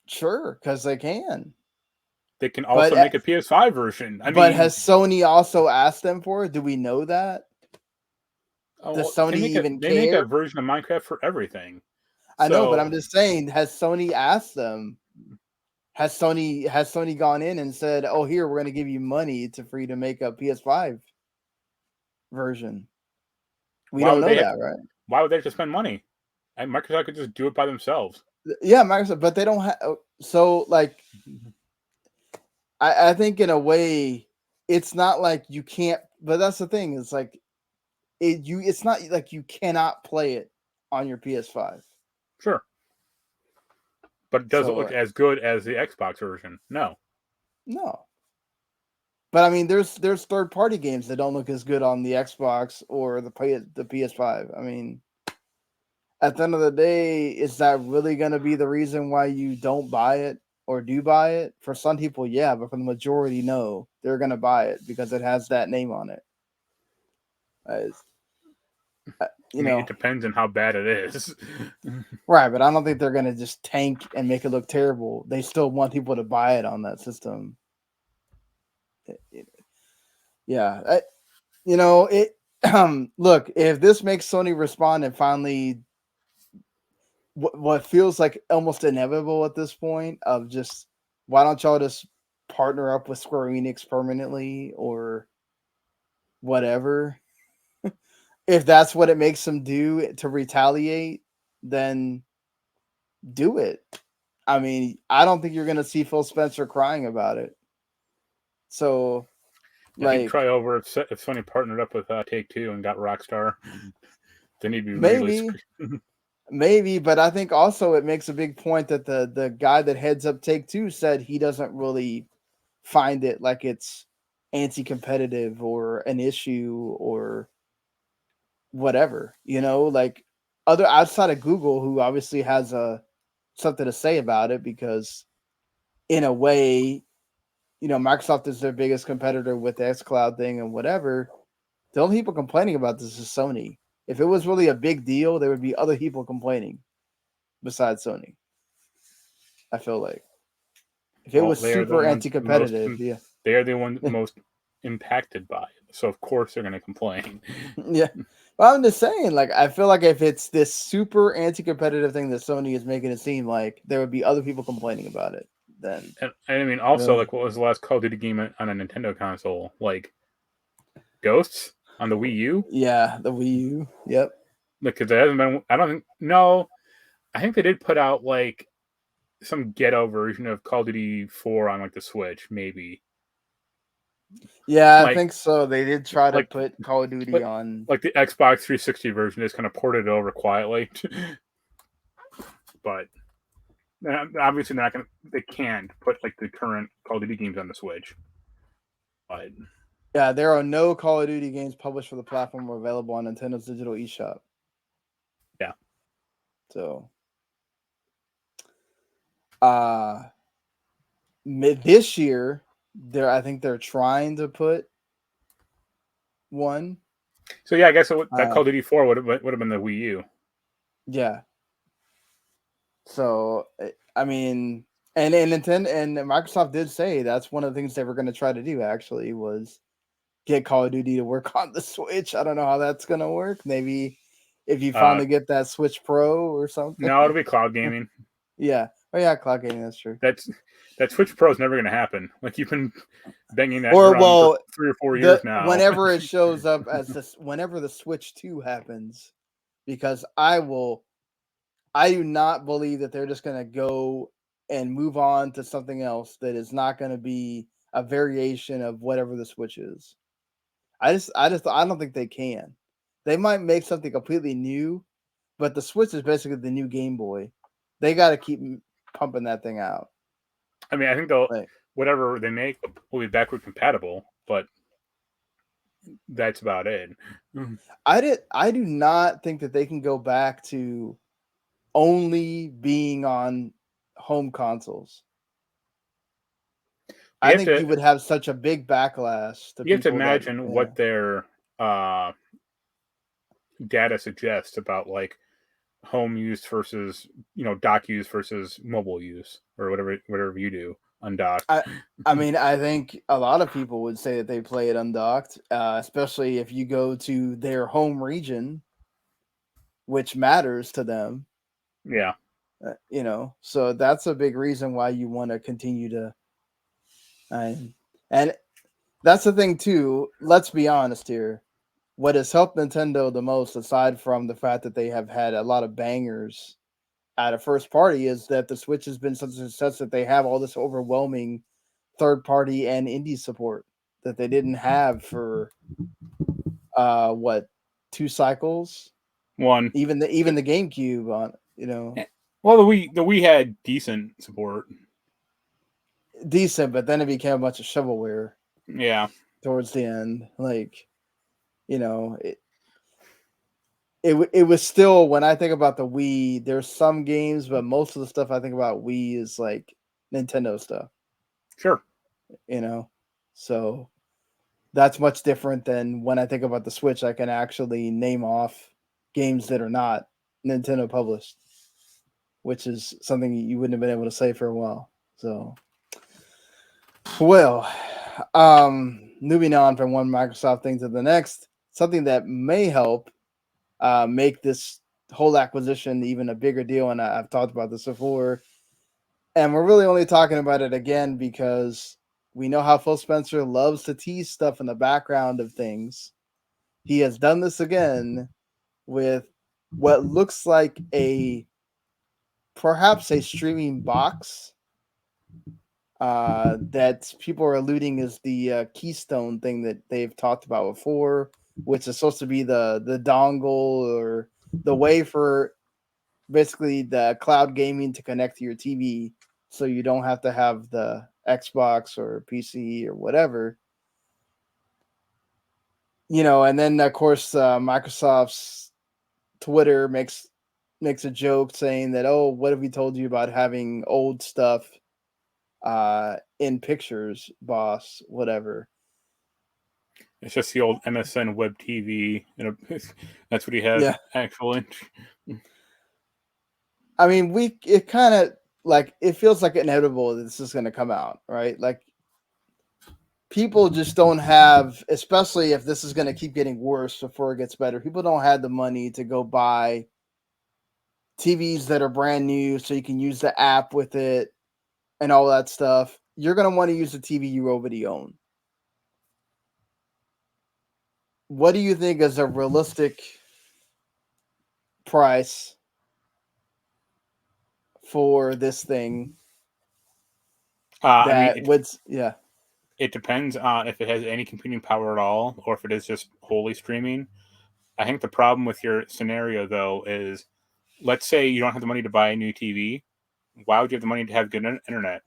Sure, because they can. they can also make a PS5 version. I mean, has Sony also asked them for it? Do we know that? Does Sony even care? They make a version of Minecraft for everything. I know, but I'm just saying, has Sony asked them? Has Sony gone in and said, "Oh, here, we're going to give you money for you to make a PS5 version"? We don't know that, right? Why would they have to spend money? And Microsoft could just do it by themselves. Yeah, Microsoft, but they don't have. So, like, I think in a way, it's not like you can't. But that's the thing. It's like it's not like you cannot play it on your PS5. Sure. But it doesn't look as good as the Xbox version. No. But I mean, there's third-party games that don't look as good on the Xbox or the PS5. I mean, at the end of the day, is that really going to be the reason why you don't buy it or do buy it? For some people, yeah, but for the majority, no. They're going to buy it because it has that name on it. It depends on how bad it is. Right, but I don't think they're going to just tank and make it look terrible. They still want people to buy it on that system. Yeah. Look, if this makes Sony respond and finally what feels like almost inevitable at this point of just, why don't y'all just partner up with Square-Enix permanently or whatever? If that's what it makes them do to retaliate, then do it. I mean, I don't think you're going to see Phil Spencer crying about it. So, he'd cry over if Sony partnered up with Take-Two and got Rockstar. Then he'd be maybe, but I think also it makes a big point that the guy that heads up Take-Two said he doesn't really find it like it's anti-competitive or an issue or whatever, like other outside of Google, who obviously has something to say about it because in a way, Microsoft is their biggest competitor with the xCloud thing and whatever. The only people complaining about this is Sony. If it was really a big deal, there would be other people complaining besides Sony. I feel like if it was super anti-competitive, they are the ones most impacted by it. So of course they're going to complain. Yeah. Well, I'm just saying, like, I feel like if it's this super anti-competitive thing that Sony is making it seem like, there would be other people complaining about it. Then, and I mean, also, like, what was the last Call of Duty game on a Nintendo console? Like, Ghosts on the Wii U? Yeah, the Wii U. Yep. Because there hasn't been. I don't think. No, I think they did put out like some ghetto version of Call of Duty 4 on like the Switch, maybe. Yeah, I think so. They did try to put Call of Duty on, like the Xbox 360 version. Just kind of ported it over quietly, but obviously they're not gonna. They can't put like the current Call of Duty games on the Switch. But yeah, there are no Call of Duty games published for the platform or available on Nintendo's digital eShop. Yeah. So, this year, I think they're trying to put one. So yeah, I guess that Call of Duty 4 would have been the Wii U. Yeah. So I mean, and Nintendo and Microsoft did say that's one of the things they were going to try to do. Actually, was get Call of Duty to work on the Switch. I don't know how that's going to work. Maybe if you finally get that Switch Pro or something. No, it'll be cloud gaming. Yeah. Oh yeah, cloud gaming. That's true. That Switch Pro is never going to happen. Like you've been banging that for 3 or 4 years now. Whenever it shows up whenever the Switch 2 happens, because I do not believe that they're just going to go and move on to something else that is not going to be a variation of whatever the Switch is. I don't think they can. They might make something completely new, but the Switch is basically the new Game Boy. They got to keep pumping that thing out. I mean, I think whatever they make will be backward compatible, but that's about it. I do not think that they can go back to only being on home consoles. I think you would have such a big backlash. You have to imagine what their data suggests about like home use versus dock use versus mobile use or whatever you do. undocked. I mean, I think a lot of people would say that they play it undocked, especially if you go to their home region, which matters to them. Yeah. So that's a big reason why you want to continue to. And that's the thing too. Let's be honest here. What has helped Nintendo the most, aside from the fact that they have had a lot of bangers at a first party, is that the Switch has been such a success that they have all this overwhelming third party and indie support that they didn't have for 2 cycles? One. Even the GameCube on Well, the Wii had decent support. Decent, but then it became a bunch of shovelware. Yeah. Towards the end, it was still, when I think about the Wii, there's some games, but most of the stuff I think about Wii is like Nintendo stuff. Sure. So that's much different than when I think about the Switch. I can actually name off games that are not Nintendo published, which is something you wouldn't have been able to say for a while. So, well, moving on from one Microsoft thing to the next, something that may help make this whole acquisition even a bigger deal, and I've talked about this before, and we're really only talking about it again because we know how Phil Spencer loves to tease stuff in the background of things. He has done this again with what looks like perhaps a streaming box that people are alluding is the Keystone thing that they've talked about before, which is supposed to be the dongle or the way for basically the cloud gaming to connect to your TV, so you don't have to have the Xbox or PC or whatever. And then of course Microsoft's Twitter makes a joke saying that, oh, what have we told you about having old stuff in pictures, boss, whatever. It's just the old MSN web TV. That's what he has, actually. I mean, it kind of like, it feels like inevitable that this is going to come out, right? Like, people just don't have, especially if this is going to keep getting worse before it gets better, people don't have the money to go buy TVs that are brand new so you can use the app with it and all that stuff. You're going to want to use the TV you already own. What do you think is a realistic price for this thing? It depends on if it has any computing power at all, or if it is just wholly streaming. I think the problem with your scenario, though, is, let's say you don't have the money to buy a new TV. Why would you have the money to have good internet?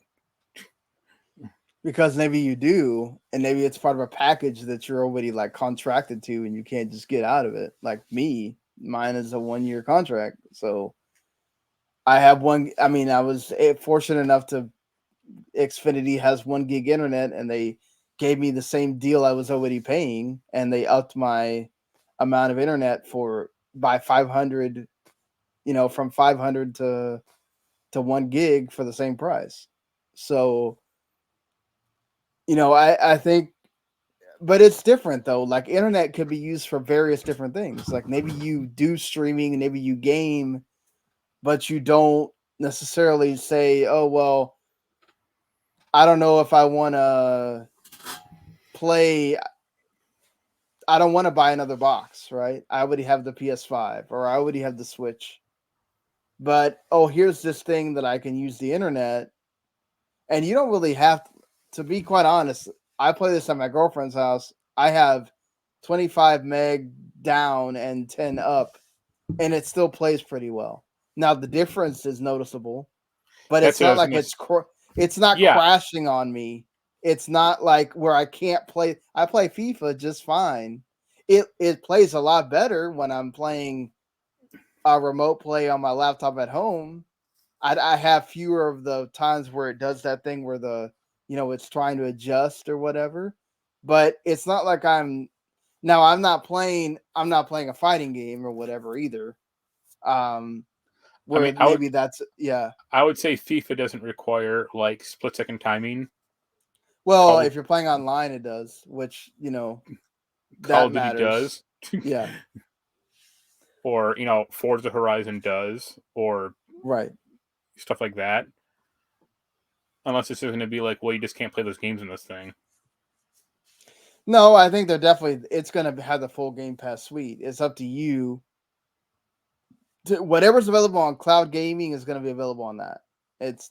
Because maybe you do, and maybe it's part of a package that you're already like contracted to, and you can't just get out of it. Like me, mine is a 1-year contract, so I have one. I mean, I was fortunate enough to Xfinity has 1 gig internet, and they gave me the same deal I was already paying, and they upped my amount of internet by 500, from 500 to 1 gig for the same price. So, I think, but it's different though. Like, internet could be used for various different things. Like, maybe you do streaming and maybe you game, but you don't necessarily say, oh, well, I don't know if I want to play. I don't want to buy another box, right? I already have the PS5 or I already have the Switch. But, oh, here's this thing that I can use the internet. And you don't really have to be quite honest. I play this at my girlfriend's house. I have 25 meg down and 10 up, and it still plays pretty well. Now, the difference is noticeable, but it's not like it's not crashing on me. It's not like where I can't play. I play FIFA just fine. It plays a lot better when I'm playing a remote play on my laptop at home. I have fewer of the times where it does that thing where it's trying to adjust or whatever. But it's not like I'm not playing a fighting game or whatever either. Where maybe that's I would say FIFA doesn't require like split-second timing. Well, if you're playing online, it does, which Call that of Duty matters. does. Yeah. Or Forza Horizon does, or Right. stuff like that. Unless it's going to be like, well, you just can't play those games in this thing. No, I think it's going to have the full Game Pass suite. It's up to you. Whatever's available on cloud gaming is going to be available on that.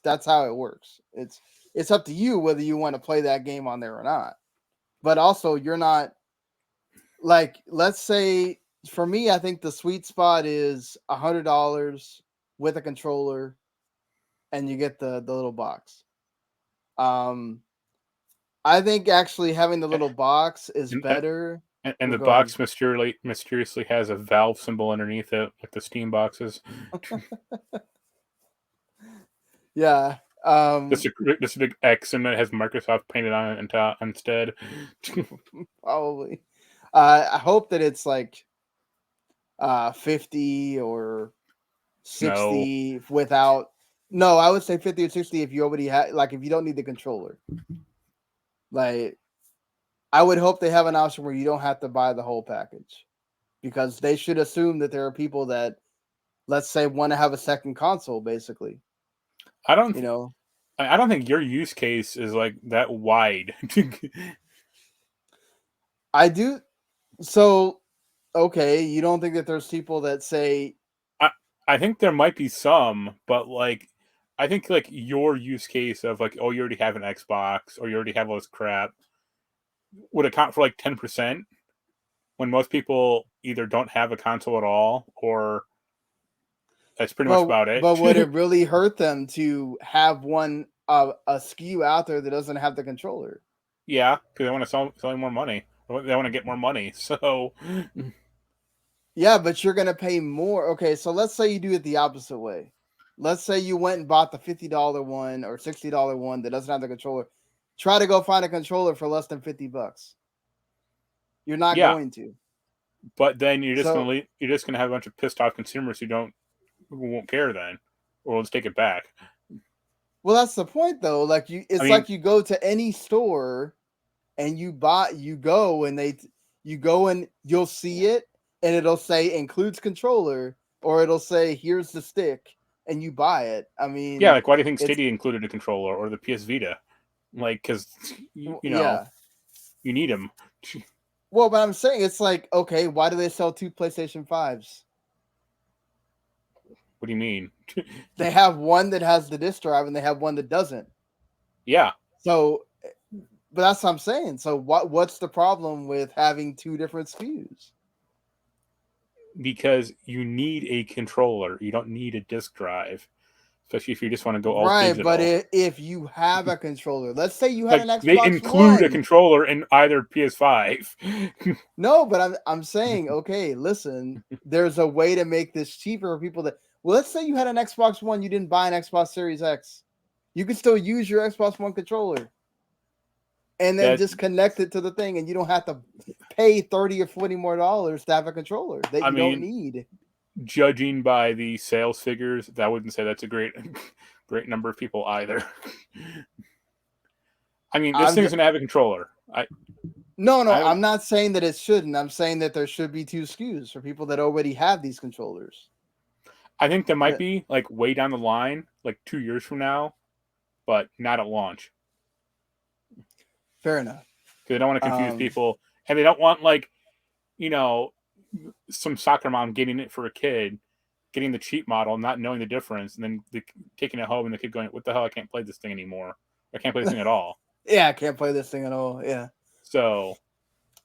That's how it works. It's up to you whether you want to play that game on there or not. But also, you're not like, let's say for me, I think the sweet spot is $100 with a controller, and you get the little box. I think actually having the little box is better. And the box mysteriously has a Valve symbol underneath it, like the Steam boxes. Yeah. This big X, and it has Microsoft painted on it instead. Probably. I hope that it's like 50 or 60 without. No, I would say 50 or 60 if you already have, like, if you don't need the controller. Like, I would hope they have an option where you don't have to buy the whole package, because they should assume that there are people that, let's say, want to have a second console, basically. I don't think your use case is like that wide. I do. So, okay, you don't think that there's people that say... I think there might be some, but like, I think like your use case of like, oh, you already have an Xbox or you already have all this crap would account for like 10%, when most people either don't have a console at all or that's pretty much about it. But would it really hurt them to have one a SKU out there that doesn't have the controller? Yeah, because they want to sell more money. They want to get more money. So yeah, but you're gonna pay more. Okay, so let's say you do it the opposite way. Let's say you went and bought the $50 one or $60 one that doesn't have the controller. Try to go find a controller for less than $50. You're not going to. But then you're just gonna have a bunch of pissed off consumers who won't care then, or will just take it back. Well, that's the point, though. Like like you go to any store and you go and you'll see it and it'll say includes controller, or it'll say here's the stick, and you buy it. I mean, yeah, like why do you think Stadia included a controller or the PS Vita? Like, because you need them. Well, but I'm saying it's like, okay, why do they sell 2 PlayStation 5s? What do you mean? They have one that has the disc drive and they have one that doesn't. Yeah. So, but that's what I'm saying. So what's the problem with having 2 different SKUs? Because you need a controller. You don't need a disc drive. Especially if you just want to go all digital. But if you have a controller, let's say you had an Xbox One. They include a controller in either PS5. No, but I'm saying, okay, listen, there's a way to make this cheaper for people that... Well, let's say you had an Xbox One, you didn't buy an Xbox Series X. You can still use your Xbox One controller and then just connect it to the thing, and you don't have to pay $30 or $40 more to have a controller that you don't need. Judging by the sales figures, I wouldn't say that's a great number of people either. I mean, this thing's going to have a controller. I'm not saying that it shouldn't. I'm saying that there should be 2 SKUs for people that already have these controllers. I think there might be, like, way down the line, like 2 years from now, but not at launch. Fair enough. Because they don't want to confuse people, and they don't want, like, some soccer mom getting it for a kid, getting the cheap model, not knowing the difference, and then taking it home, and the kid going, "What the hell? I can't play this thing anymore. I can't play this thing at all." Yeah, I can't play this thing at all. Yeah. So,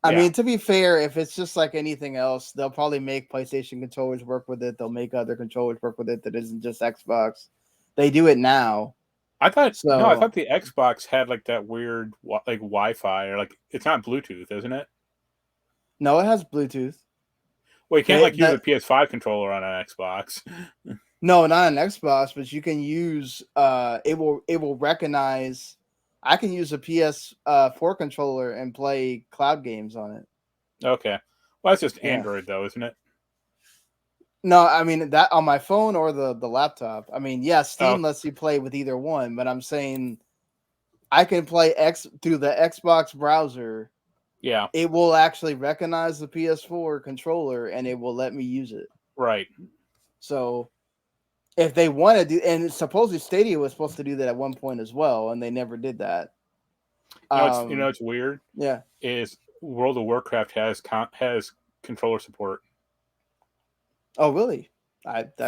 I mean, to be fair, if it's just like anything else, they'll probably make PlayStation controllers work with it. They'll make other controllers work with it that isn't just Xbox. They do it now. I thought the Xbox had like that weird like Wi-Fi, or like it's not Bluetooth, isn't it? No, it has Bluetooth. Well, you can't use a PS5 controller on an Xbox. No, not an Xbox, but you can use it will recognize. I can use a PS4 controller and play cloud games on it. Okay. Well, that's just Android though, isn't it? No, I mean that on my phone or the laptop. I mean, yeah, Steam Oh. lets you play with either one, but I'm saying I can play X through the Xbox browser. Yeah. It will actually recognize the PS4 controller and it will let me use it. Right. So if they want to do, and supposedly Stadia was supposed to do that at one point as well, and they never did that. It's weird. Yeah. Is World of Warcraft has controller support. Oh, really?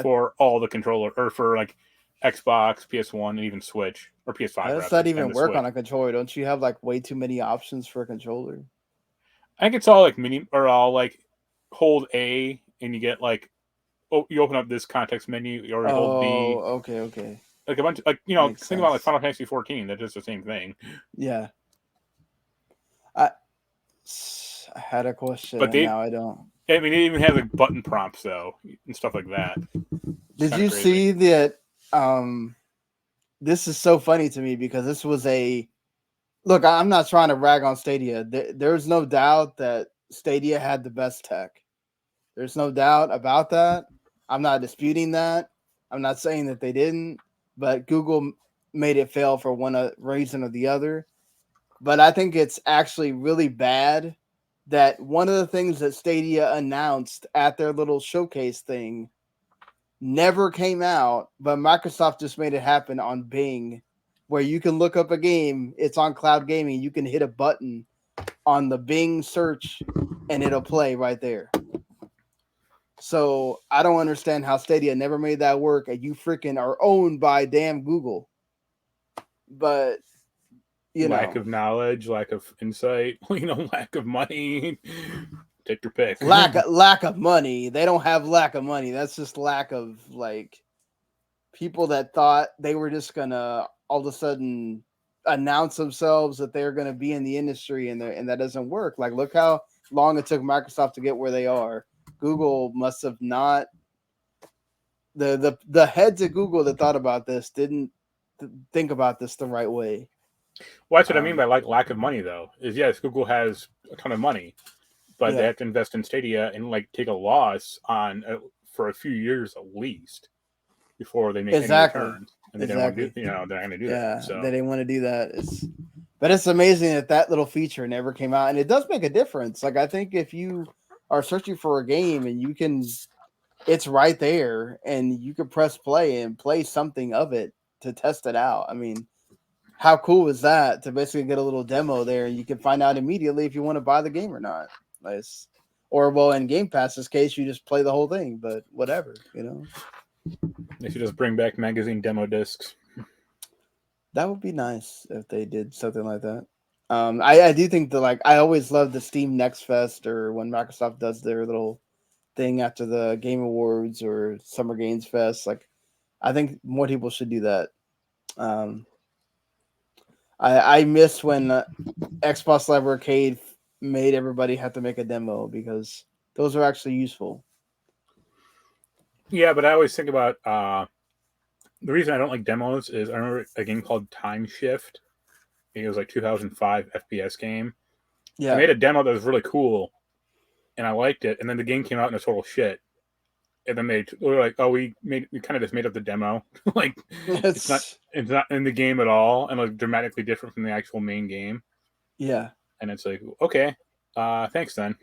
For all the controller, or for like Xbox, PS1, and even Switch or PS5. How does rather, that even and the work Switch. on a controller? Don't you have like way too many options for a controller? I think it's all like mini, or all like hold A and you get like, you open up this context menu, or you hold B. Okay. Like a bunch, Makes think about like sense. Final Fantasy 14. That does the same thing. Yeah. I had a question, But and now I don't. I mean, it even has like button prompts though and stuff like that. Did you see that? This is so funny to me because this was a look. I'm not trying to rag on Stadia. There's no doubt that Stadia had the best tech. There's no doubt about that. I'm not disputing that. I'm not saying that they didn't, but Google made it fail for one reason or the other. But I think it's actually really bad that one of the things that Stadia announced at their little showcase thing never came out, but Microsoft just made it happen on Bing, where you can look up a game, it's on cloud gaming, you can hit a button on the Bing search and it'll play right there. So I don't understand how Stadia never made that work, and you freaking are owned by damn Google. But lack of knowledge, lack of insight, lack of money. Take your pick. lack of money. They don't have lack of money. That's just lack of like people that thought they were just gonna all of a sudden announce themselves that they're gonna be in the industry, and that doesn't work. Like, look how long it took Microsoft to get where they are. Google must have not. The heads at Google that thought about this didn't think about this the right way. Well, that's what I mean by like lack of money, though. Is yes, Google has a ton of money, but they have to invest in Stadia and like take a loss on for a few years at least before they make any returns. And they didn't want to do, they're not going to do that. So they didn't want to do that. But it's amazing that little feature never came out, and it does make a difference. Like, I think if you are searching for a game and you can, it's right there, and you can press play and play something of it to test it out. I mean, how cool is that to basically get a little demo there, and you can find out immediately if you want to buy the game or not. Nice. Or, well, in Game Pass's case, you just play the whole thing, but whatever, They should just bring back magazine demo discs. That would be nice if they did something like that. I do think that, I always love the Steam Next Fest, or when Microsoft does their little thing after the Game Awards or Summer Games Fest. I think more people should do that. I miss when Xbox Live Arcade made everybody have to make a demo, because those are actually useful. Yeah, but I always think about the reason I don't like demos is I remember a game called Time Shift. It was like 2005 FPS game. Yeah, I made a demo that was really cool, and I liked it. And then the game came out and it's total shit. And then we were like, oh, we kind of just made up the demo. Like it's not in the game at all, and like dramatically different from the actual main game. Yeah, and it's like, okay, thanks then.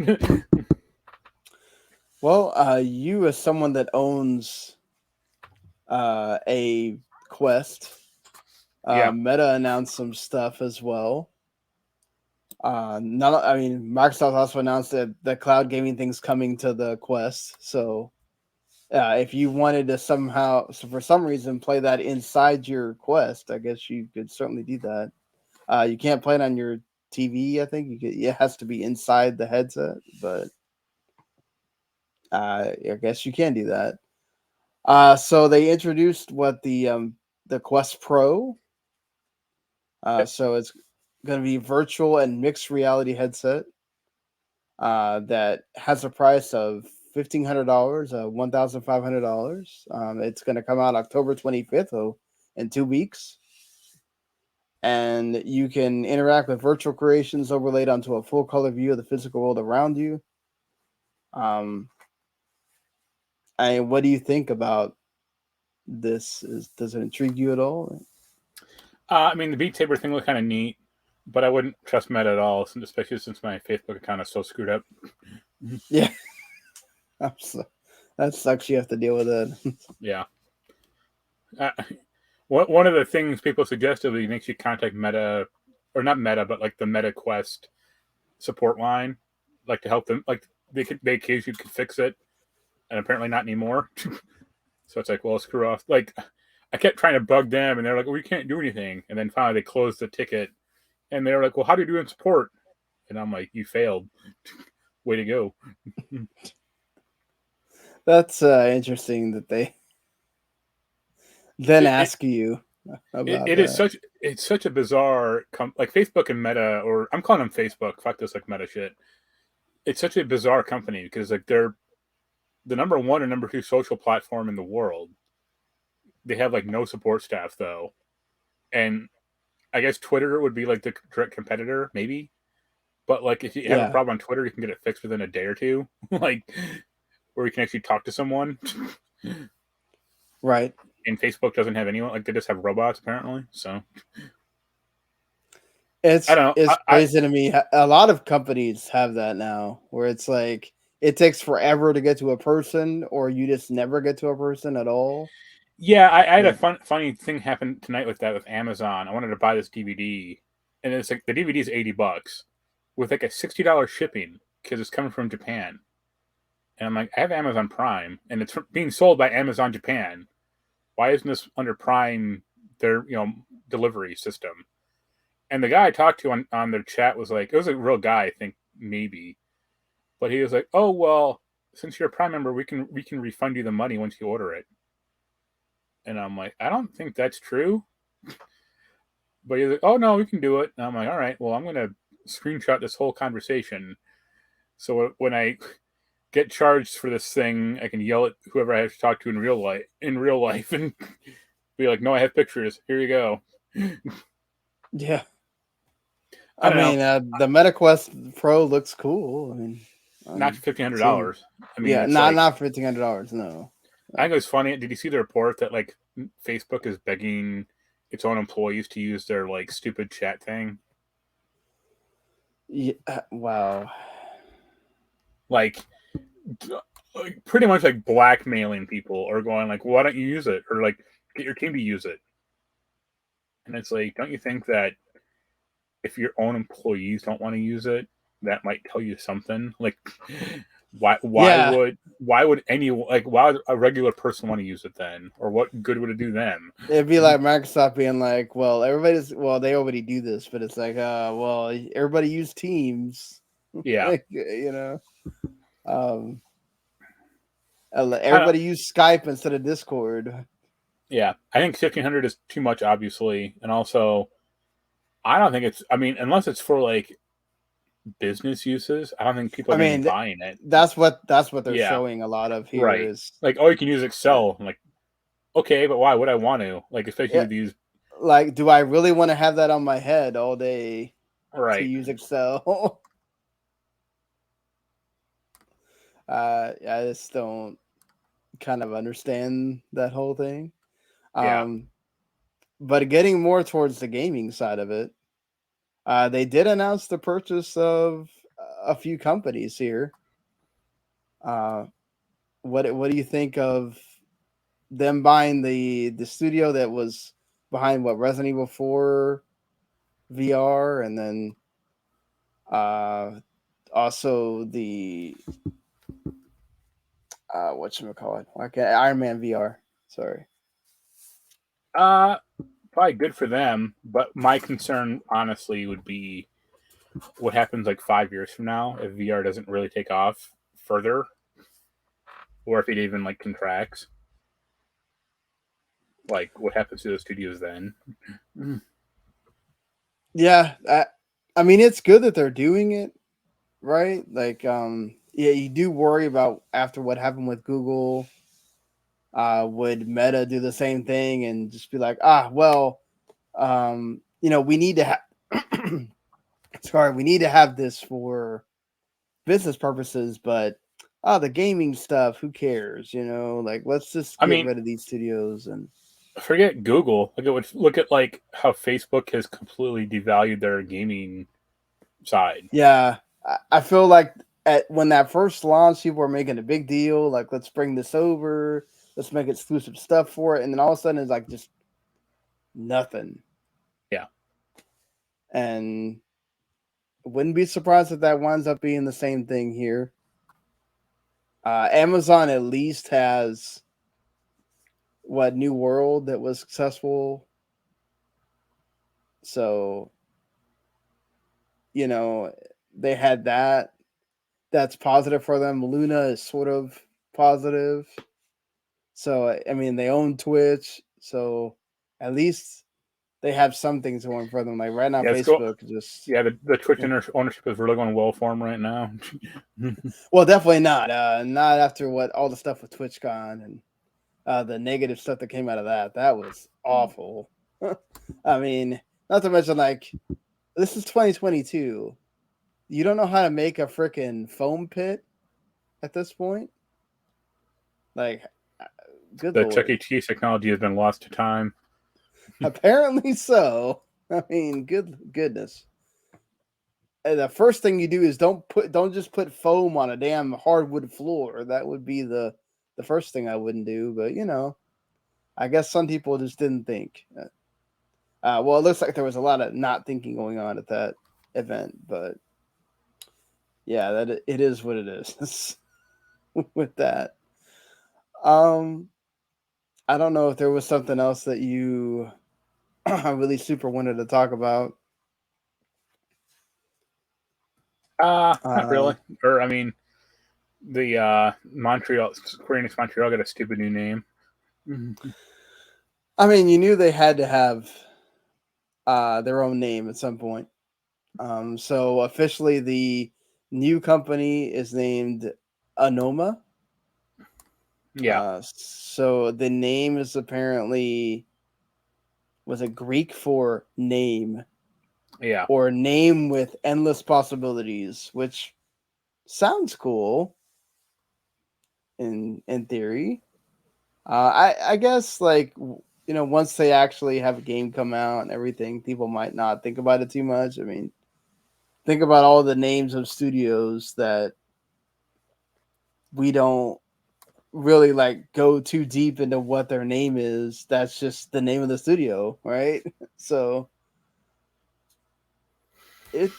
Well, you as someone that owns a Quest, Meta announced some stuff as well. Microsoft also announced that the cloud gaming thing's coming to the Quest. So, if you wanted to for some reason, play that inside your Quest, I guess you could certainly do that. You can't play it on your TV. I think it has to be inside the headset, but I guess you can do that. So they introduced the Quest Pro. So it's going to be virtual and mixed reality headset that has a price of $1,500, $1,500. It's going to come out October 25th, in 2 weeks. And you can interact with virtual creations overlaid onto a full color view of the physical world around you. what do you think about this? Does it intrigue you at all? I mean, the Beat Saber thing looked kind of neat, but I wouldn't trust Meta at all, especially since my Facebook account is so screwed up. Yeah. That sucks. You have to deal with it. Yeah. One of the things people suggested was makes you contact Meta, or not Meta, but like the Meta Quest support line, like to help them. Like they occasionally could fix it, and apparently not anymore. So it's like, well, screw off. Like I kept trying to bug them, and they're like, well, we can't do anything. And then finally they closed the ticket, and they're like, well, how do you do in support? And I'm like, you failed. Way to go. That's interesting that they then ask you about it is such a bizarre like Facebook and Meta, or I'm calling them Facebook. Fuck this, like Meta shit. It's such a bizarre company because like they're the number 1 or number 2 social platform in the world. They have like no support staff though, and I guess Twitter would be like the direct competitor, maybe. But like if you have a problem on Twitter, you can get it fixed within a day or two, like where you can actually talk to someone. Right. And Facebook doesn't have anyone, like they just have robots apparently. So it's I don't know. It's crazy to me. A lot of companies have that now, where it's like it takes forever to get to a person, or you just never get to a person at all. Yeah, I had a funny thing happen tonight with that with Amazon. I wanted to buy this DVD, and it's like the DVD is $80 with like a $60 shipping because it's coming from Japan. And I'm like, I have Amazon Prime, and it's being sold by Amazon Japan. Why isn't this under Prime, their delivery system? And the guy I talked to on their chat was like, it was a real guy, I think maybe, but he was like, oh well, since you're a Prime member, we can refund you the money once you order it. And I'm like, I don't think that's true. But he's like, oh no, we can do it. And I'm like, all right, well, I'm gonna screenshot this whole conversation, so when I get charged for this thing, I can yell at whoever I have to talk to in real life, and be like, no, I have pictures. Here you go. Yeah. I mean, the MetaQuest Pro looks cool. I mean, not $1,500. I mean, yeah, not $1,500. No. I think it was funny. Did you see the report that like Facebook is begging its own employees to use their like stupid chat thing? Yeah. Wow. Like pretty much like blackmailing people, or going like, why don't you use it, or like get your team to use it. And it's like, don't you think that if your own employees don't want to use it, that might tell you something? Like why would a regular person want to use it then? Or what good would it do them? It'd be like Microsoft being like, well, they already do this, but it's like, well, everybody use Teams. Yeah. Like, everybody use Skype instead of Discord. Yeah, I think 1,500 is too much, obviously, and also, I don't think it's. I mean, unless it's for like business uses, I don't think people are buying it. That's what they're showing a lot of here. Right. Is like, oh, you can use Excel. I'm like, okay, but why would I want to? Like, especially these. Like, do I really want to have that on my head all day? Right. To use Excel. I just don't kind of understand that whole thing. But getting more towards the gaming side of it, they did announce the purchase of a few companies here. What do you think of them buying the studio that was behind Resident Evil 4 VR, and then also the whatchamacallit? Iron Man VR. Sorry. Probably good for them, but my concern, honestly, would be what happens like 5 years from now if VR doesn't really take off further, or if it even like contracts. Like, what happens to those studios then? Yeah, I mean, it's good that they're doing it, right? Like, yeah, you do worry about after what happened with Google. Would Meta do the same thing and just be like, well, we need to have we need to have this for business purposes, but the gaming stuff, who cares? Like let's just get rid of these studios and forget Google. Look at like how Facebook has completely devalued their gaming side. Yeah, I feel like when that first launched, people were making a big deal, like let's bring this over, let's make exclusive stuff for it, and then all of a sudden it's like just nothing. Yeah, and wouldn't be surprised if that winds up being the same thing here. Amazon at least has New World that was successful, so they had that. That's positive for them. Luna is sort of positive. So, I mean, they own Twitch. So, at least they have some things going for them. Like right now, Facebook just... Yeah, the Twitch ownership is really going well for them right now. Well, definitely not. Not after all the stuff with TwitchCon and the negative stuff that came out of that. That was awful. I mean, not to mention, like, this is 2022. You don't know how to make a freaking foam pit at this point? Like, good The Lord. Chuck E. Cheese technology has been lost to time. Apparently so. I mean, goodness. And the first thing you do is don't just put foam on a damn hardwood floor. That would be the first thing I wouldn't do. But I guess some people just didn't think. Well, it looks like there was a lot of not thinking going on at that event, but yeah, that it is what it is with that. I don't know if there was something else that you really super wanted to talk about. Not really. Or I mean, the Montreal Square-Enix Montreal got a stupid new name. I mean, you knew they had to have their own name at some point. So officially, the new company is named Onoma. Yeah. So the name is apparently, was it Greek for name? Yeah. Or name with endless possibilities, which sounds cool in theory. I guess, like, once they actually have a game come out and everything, people might not think about it too much. I mean, think about all the names of studios that we don't really like go too deep into what their name is. That's just the name of the studio, right? So it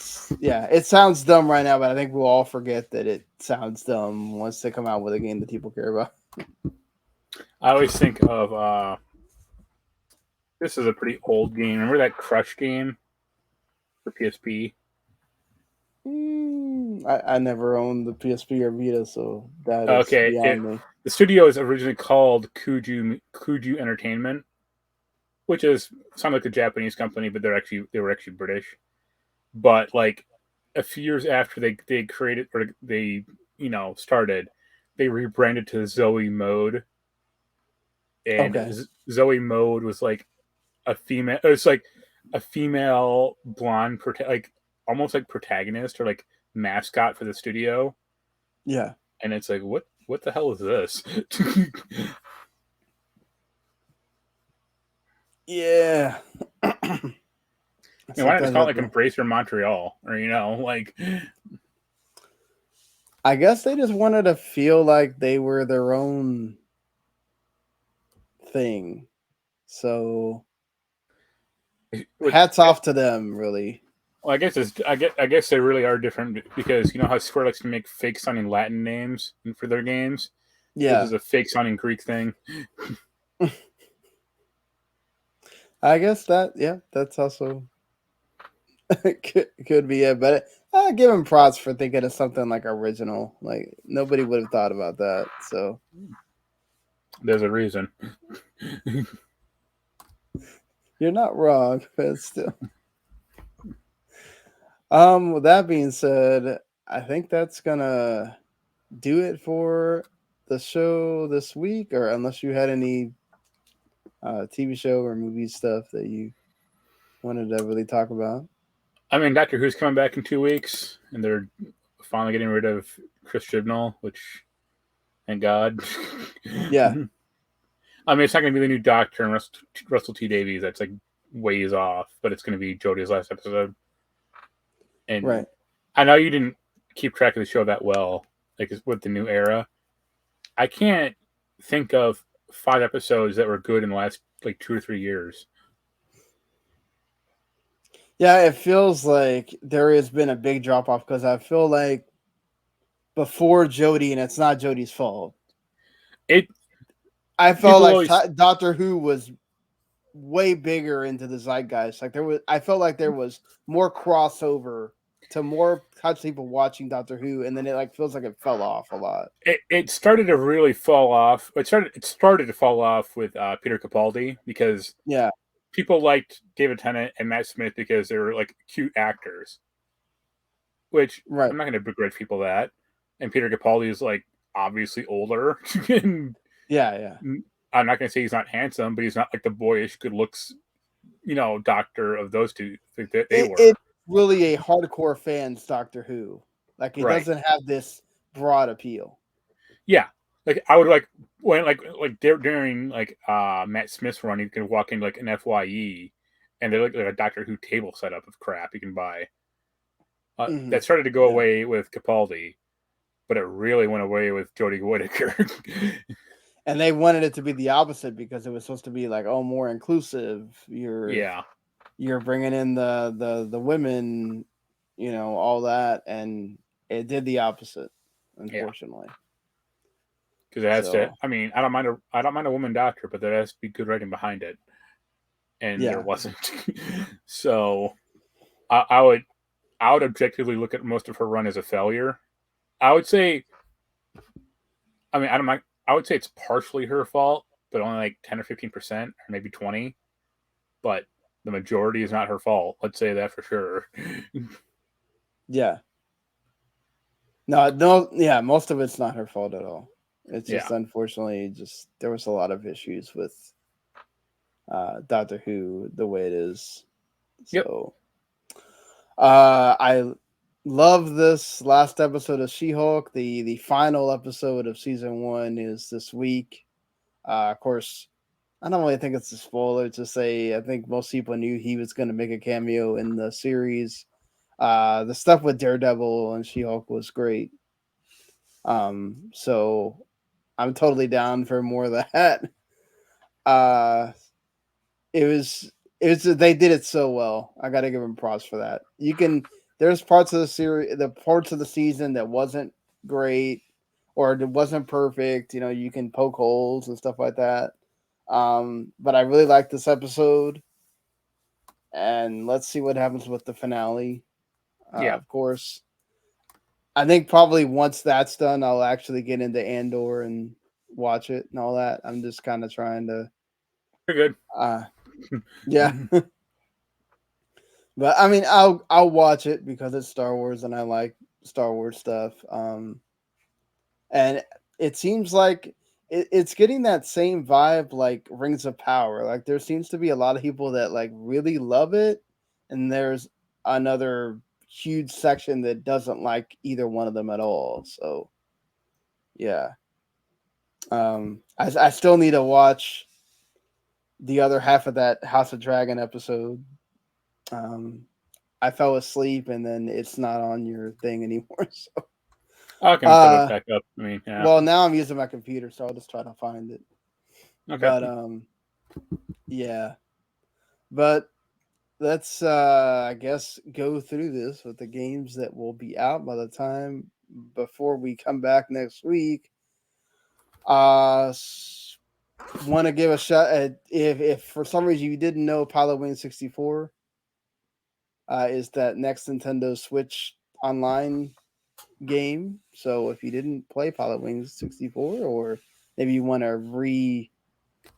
sounds dumb right now, but I think we'll all forget that it sounds dumb once they come out with a game that people care about. I always think of this is a pretty old game. Remember that Crush game for PSP? I never owned the PSP or Vita, so that is beyond me. The studio is originally called Kuju Entertainment, which sounds like a Japanese company, but they were actually British. But like a few years after they created, or they started, they rebranded to Zoe Mode, and Zoe Mode was like a female. It was like a female blonde, like almost like protagonist or like mascot for the studio. Yeah, and it's like, what the hell is this? Yeah. Why not just call it like Embracer Montreal, or like? I guess they just wanted to feel like they were their own thing. So hats off to them, really. Well, I guess they really are different, because you know how Square likes to make fake sounding Latin names for their games. Yeah, this is a fake sounding Greek thing. I guess that's also could be it. But I give him props for thinking of something like original. Like nobody would have thought about that. So there's a reason. You're not wrong, but still. With that being said, I think that's gonna do it for the show this week, or unless you had any TV show or movie stuff that you wanted to really talk about. I mean, Doctor Who's coming back in 2 weeks, and they're finally getting rid of Chris Chibnall, which Thank God. Yeah. I mean, it's not going to be the new Doctor and Russell T Davies. That's like ways off, but it's going to be Jodie's last episode. And Right. I know you didn't keep track of the show that well, like with the new era. I can't think of 5 episodes that were good in the last like 2 or 3 years. Yeah, it feels like there has been a big drop off because I feel like before Jodie, and it's not Jodie's fault. I felt like always, Doctor Who was way bigger into the zeitgeist. Like I felt like there was more crossover to more types of people watching Doctor Who, and then it like feels like it fell off a lot. it started to really fall off. It started to fall off with Peter Capaldi because Yeah, people liked David Tennant and Matt Smith because they were like cute actors. Which right. I'm not going to begrudge people that. And Peter Capaldi is like obviously older. And Yeah. I'm not going to say he's not handsome, but he's not like the boyish good looks, doctor of those two. They were. It's really a hardcore fan's Doctor Who. Like it Right. doesn't have this broad appeal. Yeah, like I would like when like during like Matt Smith's run, you can walk into like an FYE, and they look like a Doctor Who table setup of crap you can buy. That started to go away with Capaldi, but it really went away with Jodie Whittaker. And they wanted it to be the opposite because it was supposed to be like, oh, more inclusive. You're bringing in the women, all that, and it did the opposite, unfortunately. Because it has to. I mean, I don't mind a woman doctor, but there has to be good writing behind it, and there wasn't. So, I would objectively look at most of her run as a failure. I would say. I mean, I would say it's partially her fault, but only like 10 or 15%, or maybe 20. But the majority is not her fault. Let's say that for sure. Yeah. No, yeah, most of it's not her fault at all. It's just unfortunately there was a lot of issues with Doctor Who the way it is. So I love this last episode of She-Hulk. The final episode of season 1 is this week. Of course, I don't really think it's a spoiler to say I think most people knew he was going to make a cameo in the series. The stuff with Daredevil and She-Hulk was great. So I'm totally down for more of that. They did it so well. I got to give them props for that. There's parts of the series, the parts of the season that wasn't great or it wasn't perfect. You can poke holes and stuff like that. But I really like this episode, and let's see what happens with the finale. Of course, I think probably once that's done, I'll actually get into Andor and watch it and all that. I'm just kind of trying to. You're good. Yeah. But I mean, I'll watch it because it's Star Wars and I like Star Wars stuff. And it seems like it's getting that same vibe like Rings of Power. Like there seems to be a lot of people that like really love it, and there's another huge section that doesn't like either one of them at all. So yeah. I still need to watch the other half of that House of Dragon episode. I fell asleep and then it's not on your thing anymore. So I can put it back up. I mean, well, now I'm using my computer, so I'll just try to find it. Okay. But yeah. But let's I guess go through this with the games that will be out by the time before we come back next week. Want to give a shot at if for some reason you didn't know Pilot Wing 64 is that next Nintendo Switch online game. So if you didn't play Pilot Wings 64 or maybe you want to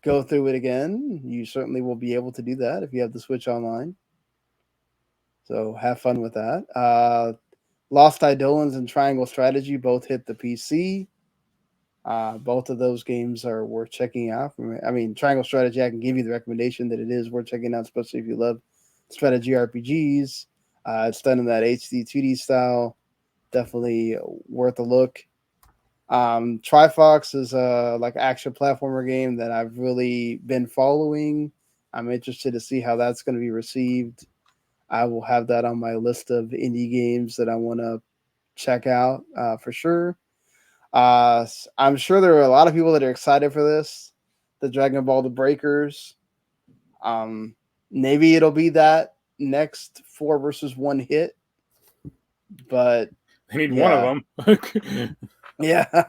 go through it again, you certainly will be able to do that if you have the Switch online. So have fun with that. Lost Eidolons and Triangle Strategy both hit the PC. Both of those games are worth checking out. I mean, Triangle Strategy, I can give you the recommendation that it is worth checking out, especially if you love strategy RPGs. It's done in that HD 2D style. Definitely worth a look. Trifox is a like action platformer game that I've really been following. I'm interested to see how that's going to be received. I will have that on my list of indie games that I want to check out for sure. I'm sure there are a lot of people that are excited for this. The Dragon Ball The Breakers. Maybe it'll be that next 4 versus 1 hit, but they need one of them. Yeah.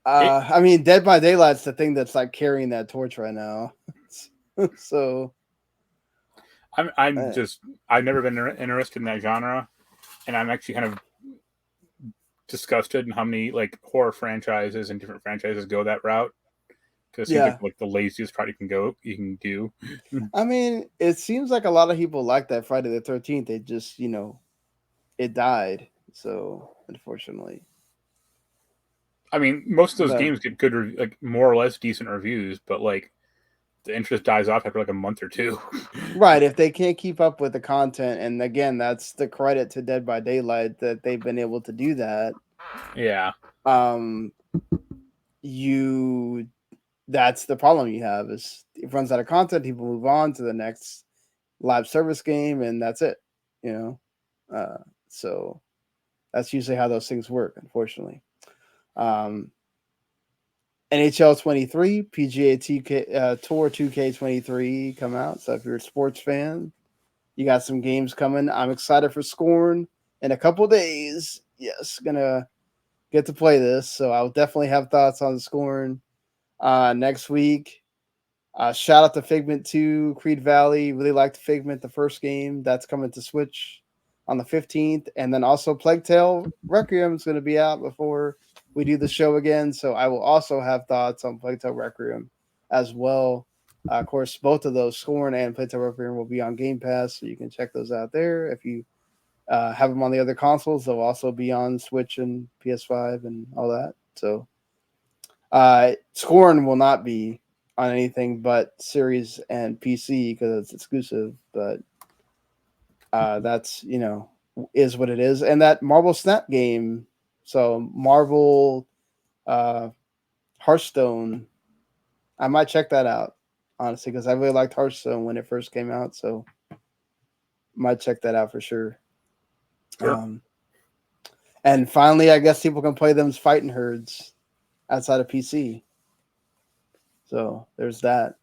I mean, Dead by Daylight's the thing that's like carrying that torch right now. So I've never been interested in that genre, and I'm actually kind of disgusted in how many like horror franchises and different franchises go that route. Because it seems like the laziest product you can do. I mean, it seems like a lot of people like that Friday the 13th. They just, it died. So unfortunately. I mean, most of those games get good, like more or less decent reviews, but like the interest dies off after like a month or two. Right. If they can't keep up with the content, and again, that's the credit to Dead by Daylight that they've been able to do that. Yeah. That's the problem you have is it runs out of content. People move on to the next live service game, and that's it. So that's usually how those things work, unfortunately. NHL 23, PGA Tour 2K23 come out. So if you're a sports fan, you got some games coming. I'm excited for Scorn in a couple days. Yes, gonna get to play this. So I'll definitely have thoughts on Scorn next week. Shout out to Figment 2, Creed Valley. Really liked Figment, the first game. That's coming to Switch on the 15th. And then also Plague Tale Requiem is going to be out before we do the show again. So I will also have thoughts on Plague Tale Requiem as well. Of course, both of those, Scorn and Plague Tale Requiem, will be on Game Pass. So you can check those out there. If you have them on the other consoles, they'll also be on Switch and PS5 and all that. So Scorn will not be on anything but Series and PC because it's exclusive, but that's is what it is. And that Marvel Snap game, so Marvel Hearthstone, I might check that out honestly because I really liked Hearthstone when it first came out, so might check that out for sure. And finally, I guess people can play them fighting herds outside of PC. So there's that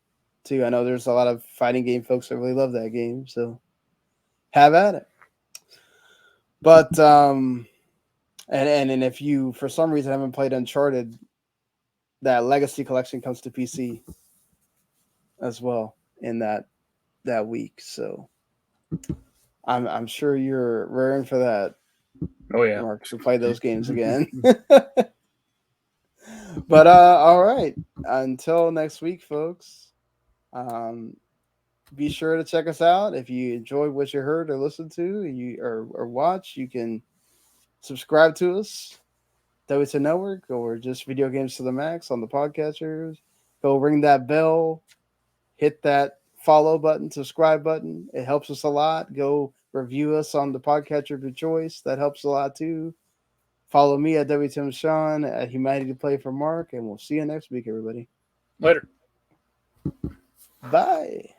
too. I know there's a lot of fighting game folks that really love that game. So have at it. But and if you for some reason haven't played Uncharted, that Legacy Collection comes to PC as well in that week. So I'm sure you're raring for that. Oh yeah, Mark should play those games again. But all right. Until next week, folks. Be sure to check us out. If you enjoyed what you heard or listened to, or watch, you can subscribe to us, WT Network, or just Video Games to the Max on the podcatchers. Go ring that bell, hit that follow button, subscribe button. It helps us a lot. Go review us on the podcatcher of your choice. That helps a lot too. Follow me at WTM Sean, at Humanity to Play for Mark, and we'll see you next week, everybody. Later. Bye.